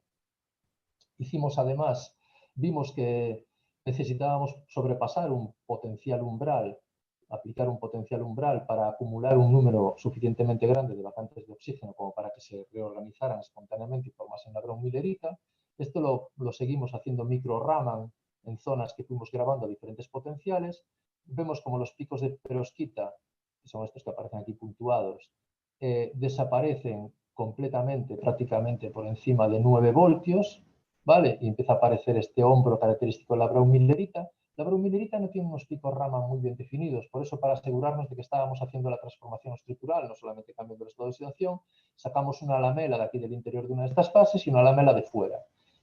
Vimos que necesitábamos sobrepasar un potencial umbral, aplicar un potencial umbral para acumular un número suficientemente grande de vacantes de oxígeno como para que se reorganizaran espontáneamente y formasen la braunmillerita. Esto lo seguimos haciendo micro-Raman en zonas que fuimos grabando a diferentes potenciales. Vemos como los picos de perovskita, que son estos que aparecen aquí puntuados, desaparecen completamente, prácticamente por encima de 9 voltios, ¿vale? Y empieza a aparecer este hombro característico de la braunmillerita. La braunmillerita no tiene unos picos Raman muy bien definidos, por eso para asegurarnos de que estábamos haciendo la transformación estructural, no solamente cambiando el estado de oxidación, sacamos una lamela de aquí del interior de una de estas fases y una lamela de fuera.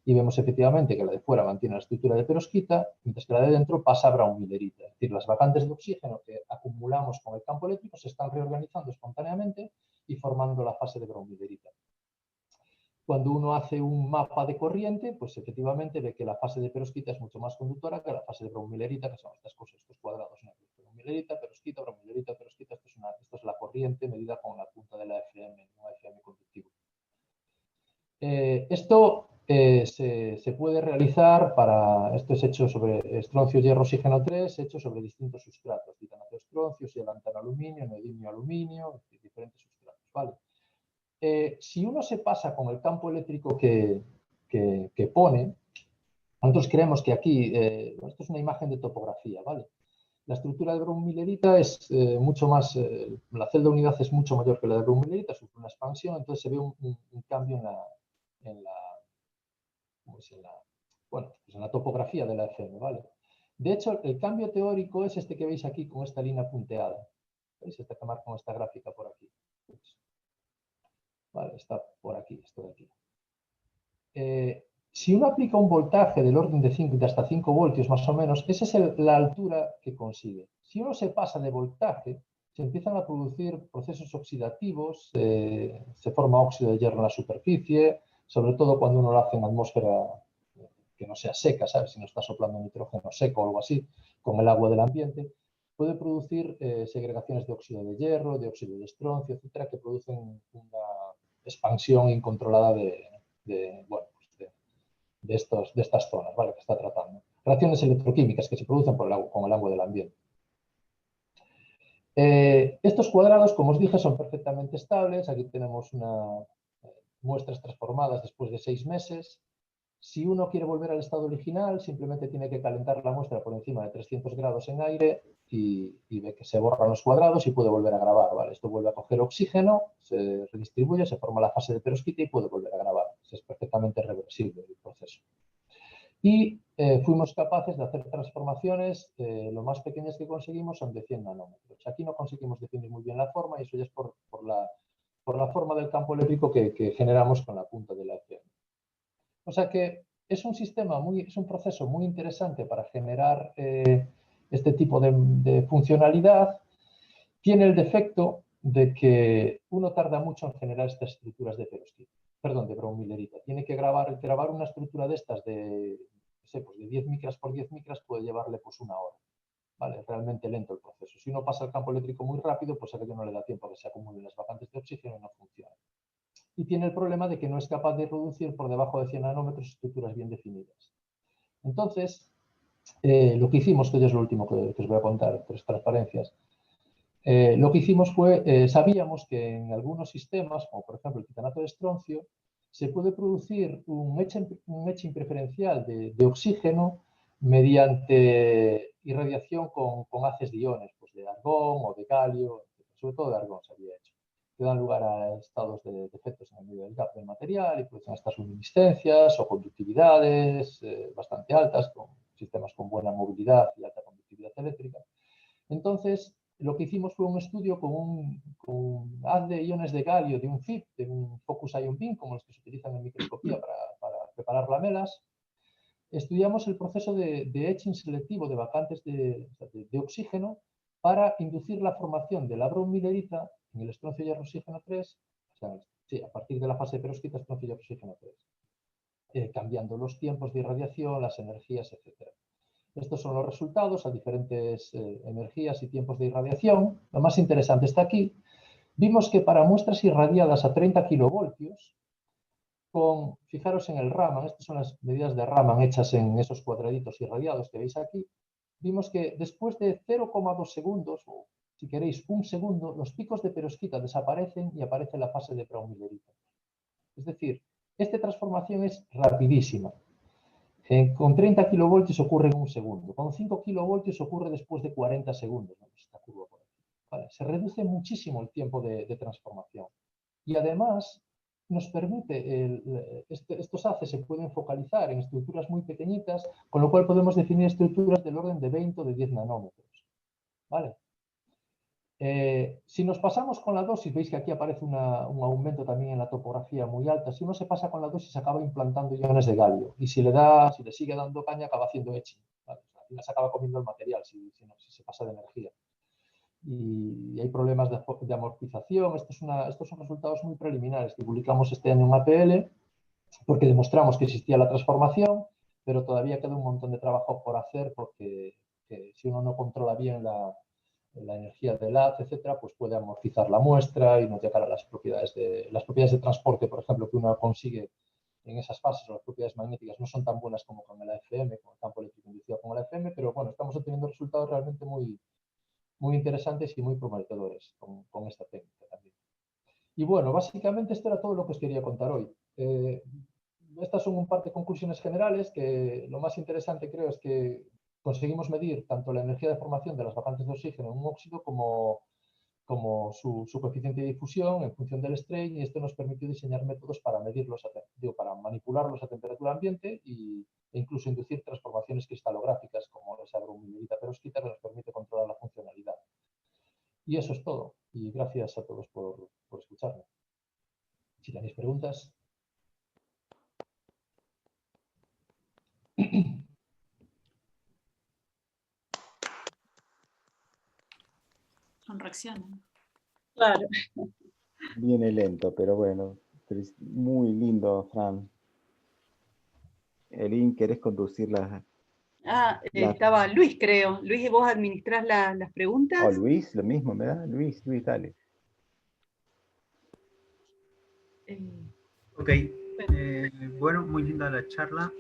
Y vemos efectivamente que la de fuera mantiene la estructura de perovskita, mientras que la de dentro pasa a braunmillerita. Es decir, las vacantes de oxígeno que acumulamos con el campo eléctrico se están reorganizando espontáneamente y formando la fase de braunmillerita. Cuando uno hace un mapa de corriente, pues efectivamente ve que la fase de perovskita es mucho más conductora que la fase de braunmillerita, que son estas cosas, estos cuadrados negros. Braunmillerita, perovskita, braunmillerita, perovskita, esto es la corriente medida con la punta de la FM, un FM conductivo. Esto se puede realizar para, esto es hecho sobre estroncio, hierro, oxígeno 3, hecho sobre distintos sustratos, titanato, estroncio, sialantano, aluminio, neodimio, aluminio, diferentes sustratos, ¿vale? Si uno se pasa con el campo eléctrico que pone, nosotros creemos que aquí, esto es una imagen de topografía, ¿vale? La estructura de bromo-milerita es mucho más, la celda unidad es mucho mayor que la de bromo-milerita, sufre una expansión, entonces se ve un cambio bueno, pues en la topografía de la FM, ¿vale? De hecho, el cambio teórico es este que veis aquí con esta línea punteada. ¿Veis? Esta que marco esta gráfica por aquí. Vale, está por aquí, esto de aquí. Si uno aplica un voltaje del orden de hasta 5 voltios más o menos, esa es la altura que consigue. Si uno se pasa de voltaje, se empiezan a producir procesos oxidativos, se forma óxido de hierro en la superficie, sobre todo cuando uno lo hace en atmósfera que no sea seca, ¿sabes? Si no está soplando nitrógeno seco o algo así, con el agua del ambiente, puede producir segregaciones de óxido de hierro, de óxido de estroncio, etcétera, que producen una expansión incontrolada bueno, de estas zonas, ¿vale? Que está tratando. Reacciones electroquímicas que se producen con el agua del ambiente. Estos cuadrados, como os dije, son perfectamente estables. Aquí tenemos muestras transformadas después de 6 meses. Si uno quiere volver al estado original, simplemente tiene que calentar la muestra por encima de 300 grados en aire y ve que se borran los cuadrados y puede volver a grabar, ¿vale? Esto vuelve a coger oxígeno, se redistribuye, se forma la fase de perovskita y puede volver a grabar. Es perfectamente reversible el proceso. Y fuimos capaces de hacer transformaciones, lo más pequeñas que conseguimos son de 100 nanómetros. Aquí no conseguimos definir muy bien la forma y eso ya es por la forma del campo eléctrico que generamos con la punta de la FM. O sea que es un proceso muy interesante para generar este tipo de funcionalidad. Tiene el defecto de que uno tarda mucho en generar estas estructuras de perovskita, perdón, de bromo-milerita. Tiene que grabar una estructura de estas de 10 micras por 10 micras puede llevarle pues 1 hora. ¿Vale? Es realmente lento el proceso. Si uno pasa el campo eléctrico muy rápido, pues aquello no le da tiempo a que se acumulen las vacantes de oxígeno y no funciona. Y tiene el problema de que no es capaz de reducir por debajo de 100 nanómetros estructuras bien definidas. Entonces, lo que hicimos, que ya es lo último que os voy a contar, 3 transparencias, lo que hicimos fue, sabíamos que en algunos sistemas, como por ejemplo el titanato de estroncio, se puede producir un etching preferencial de oxígeno mediante irradiación con haces de iones, pues de argón o de galio, sobre todo de argón se había hecho, que dan lugar a estados de defectos en el medio del gap del material y producen estas luminiscencias o conductividades bastante altas, con sistemas con buena movilidad y alta conductividad eléctrica. Entonces, lo que hicimos fue un estudio con un haz de iones de galio de un FIB, de un Focus Ion Beam, como los que se utilizan en microscopía para preparar lamelas. Estudiamos el proceso de etching selectivo de vacantes de oxígeno para inducir la formación de la bromo-milerita en el estroncio hierro oxígeno 3, o sea, sí, a partir de la fase de perovskita estroncio hierro oxígeno 3, cambiando los tiempos de irradiación, las energías, etc. Estos son los resultados a diferentes energías y tiempos de irradiación. Lo más interesante está aquí. Vimos que para muestras irradiadas a 30 kilovoltios, fijaros en el Raman, estas son las medidas de Raman hechas en esos cuadraditos irradiados que veis aquí, vimos que después de 0,2 segundos, o si queréis 1 segundo, los picos de perovskita desaparecen y aparece la fase de bromo-milerita. Es decir, esta transformación es rapidísima. Con 30 kilovoltios ocurre en 1 segundo. Con 5 kilovoltios ocurre después de 40 segundos. Esta curva por aquí. ¿Vale? Se reduce muchísimo el tiempo de transformación. Y además nos permite, estos haces se pueden focalizar en estructuras muy pequeñitas, con lo cual podemos definir estructuras del orden de 20 o de 10 nanómetros. ¿Vale? Si nos pasamos con la dosis, veis que aquí aparece un aumento también en la topografía muy alta. Si uno se pasa con la dosis, acaba implantando iones de galio. Y si le sigue dando caña, acaba haciendo etching. ¿Vale? Al final se acaba comiendo el material si se pasa de energía. Y hay problemas de amortización. Estos son resultados muy preliminares que publicamos este año en APL, porque demostramos que existía la transformación, pero todavía queda un montón de trabajo por hacer, porque si uno no controla bien la energía del haz, etcétera, pues puede amortizar la muestra y no llegar a las propiedades de transporte, por ejemplo, que uno consigue en esas fases, las propiedades magnéticas no son tan buenas como con el AFM, con el campo eléctrico inducido con el AFM, pero bueno, estamos obteniendo resultados realmente muy, muy interesantes y muy prometedores con esta técnica también. Y bueno, básicamente esto era todo lo que os quería contar hoy. Estas son un par de conclusiones generales, que lo más interesante creo es que conseguimos medir tanto la energía de formación de las vacantes de oxígeno en un óxido como su coeficiente de difusión en función del strain, y esto nos permitió diseñar métodos para medirlos, para manipularlos a temperatura ambiente e incluso inducir transformaciones cristalográficas como esa bromilerita perovskita que nos permite controlar la funcionalidad. Y eso es todo. Y gracias a todos por escucharme. Si tenéis preguntas.
Son reacciones.
Claro.
Viene lento, pero bueno, muy lindo, Fran. Elin, ¿querés conducir
Estaba Luis, creo. Luis, ¿vos administrás las preguntas?
Oh, Luis, lo mismo, ¿me da? Luis, dale.
Ok, bueno, muy linda la charla,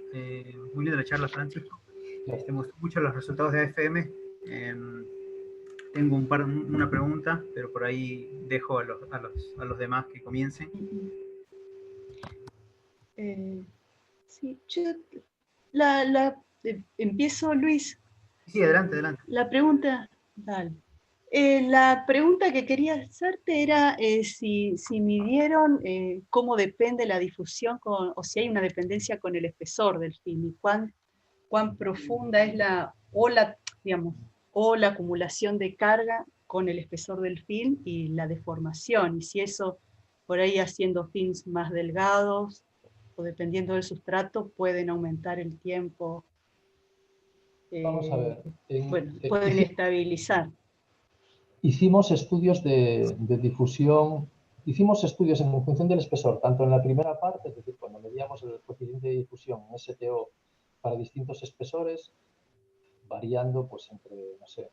Francisco. Me gustó mucho los resultados de AFM. Tengo una pregunta, pero por ahí dejo a los demás que comiencen.
Sí, empiezo, Luis.
Sí, adelante.
La pregunta, dale. La pregunta que quería hacerte era si midieron cómo depende la difusión o si hay una dependencia con el espesor del film y cuán profunda es la acumulación de carga con el espesor del film y la deformación, y si eso por ahí haciendo films más delgados o dependiendo del sustrato pueden aumentar el tiempo.
Vamos a ver.
Pueden estabilizar.
Hicimos estudios de difusión, hicimos estudios en función del espesor, tanto en la primera parte, es decir, cuando medíamos el coeficiente de difusión en STO para distintos espesores, variando pues entre, no sé,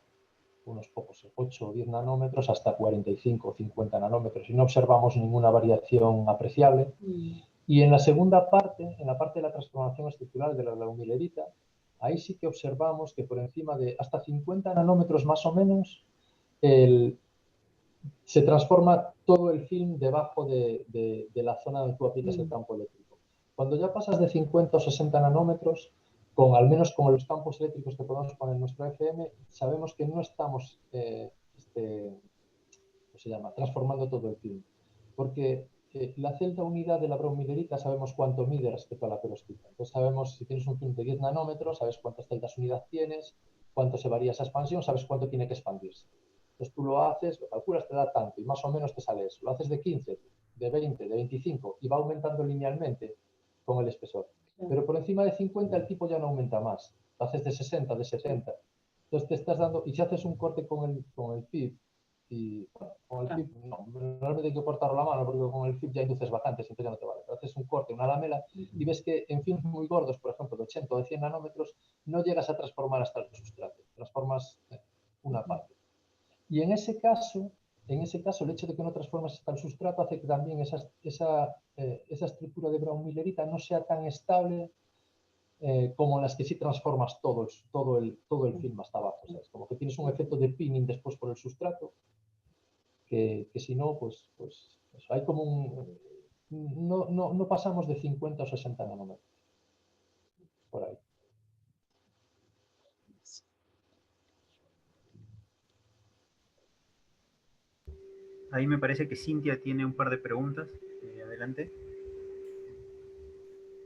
unos pocos, 8 o 10 nanómetros hasta 45 o 50 nanómetros, y no observamos ninguna variación apreciable. Y en la segunda parte, en la parte de la transformación estructural de la bromilerita, ahí sí que observamos que por encima de hasta 50 nanómetros más o menos, se transforma todo el film debajo de la zona donde tú aplicas el campo eléctrico. Cuando ya pasas de 50 o 60 nanómetros, al menos con los campos eléctricos que podemos poner en nuestro FM, sabemos que no estamos transformando todo el film. Porque la celda unidad de la bromilerita sabemos cuánto mide respecto a la perovskita. Entonces sabemos, si tienes un film de 10 nanómetros, sabes cuántas celdas unidad tienes, cuánto se varía esa expansión, sabes cuánto tiene que expandirse. Entonces tú lo haces, lo calculas, te da tanto y más o menos te sale eso. Lo haces de 15, de 20, de 25 y va aumentando linealmente con el espesor. Pero por encima de 50 el tipo ya no aumenta más. Lo haces de 60, de 70. Entonces te estás dando, y si haces un corte con el FIB, y bueno, con el FIB, no, realmente hay que cortarlo la mano porque con el FIB ya induces bastantes, entonces ya no te vale. Pero haces un corte, una lamela, y ves que en films muy gordos, por ejemplo, de 80 o de 100 nanómetros, no llegas a transformar hasta el sustrato, transformas una parte. Y en ese caso, el hecho de que no transformes hasta el sustrato hace que también esa estructura de brown-millerita no sea tan estable como en las que sí transformas todo el film hasta abajo. ¿Sabes? Como que tienes un efecto de pinning después por el sustrato, que si no, pues hay como un... No pasamos de 50 o 60 nanómetros. Por ahí.
Ahí me parece que Cintia tiene un par de preguntas. Adelante.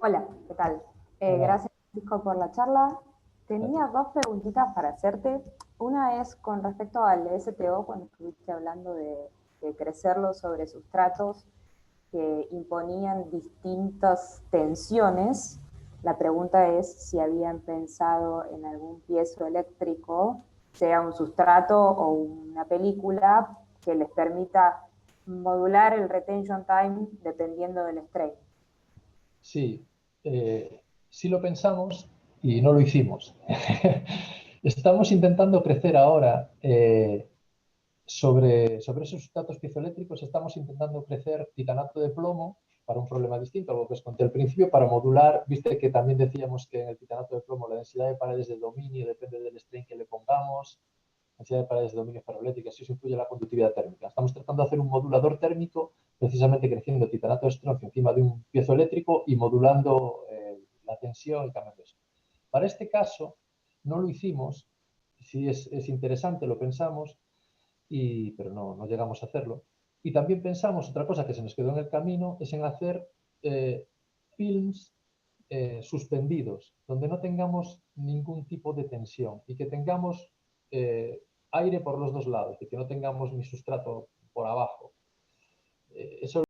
Hola, ¿qué tal? Gracias, Francisco, por la charla. Tenía dos preguntitas para hacerte. Una es con respecto al STO, cuando estuviste hablando de crecerlo sobre sustratos que imponían distintas tensiones. La pregunta es si habían pensado en algún piezoeléctrico, sea un sustrato o una película, que les permita modular el retention time dependiendo del strain.
Sí, sí lo pensamos y no lo hicimos. Estamos intentando crecer ahora sobre esos sustratos piezoeléctricos, estamos intentando crecer titanato de plomo para un problema distinto, algo que os conté al principio, para modular, viste que también decíamos que en el titanato de plomo la densidad de paredes de dominio depende del strain que le pongamos, densidad de paredes de dominio ferroeléctrica, eso influye en la conductividad térmica. Estamos tratando de hacer un modulador térmico, precisamente creciendo titanato de estroncio encima de un piezoeléctrico y modulando la tensión y cambiando eso. Para este caso no lo hicimos, sí es interesante, lo pensamos, pero no llegamos a hacerlo. Y también pensamos, otra cosa que se nos quedó en el camino, es en hacer films suspendidos, donde no tengamos ningún tipo de tensión y que tengamos aire por los dos lados y que no tengamos ni sustrato por abajo. Eso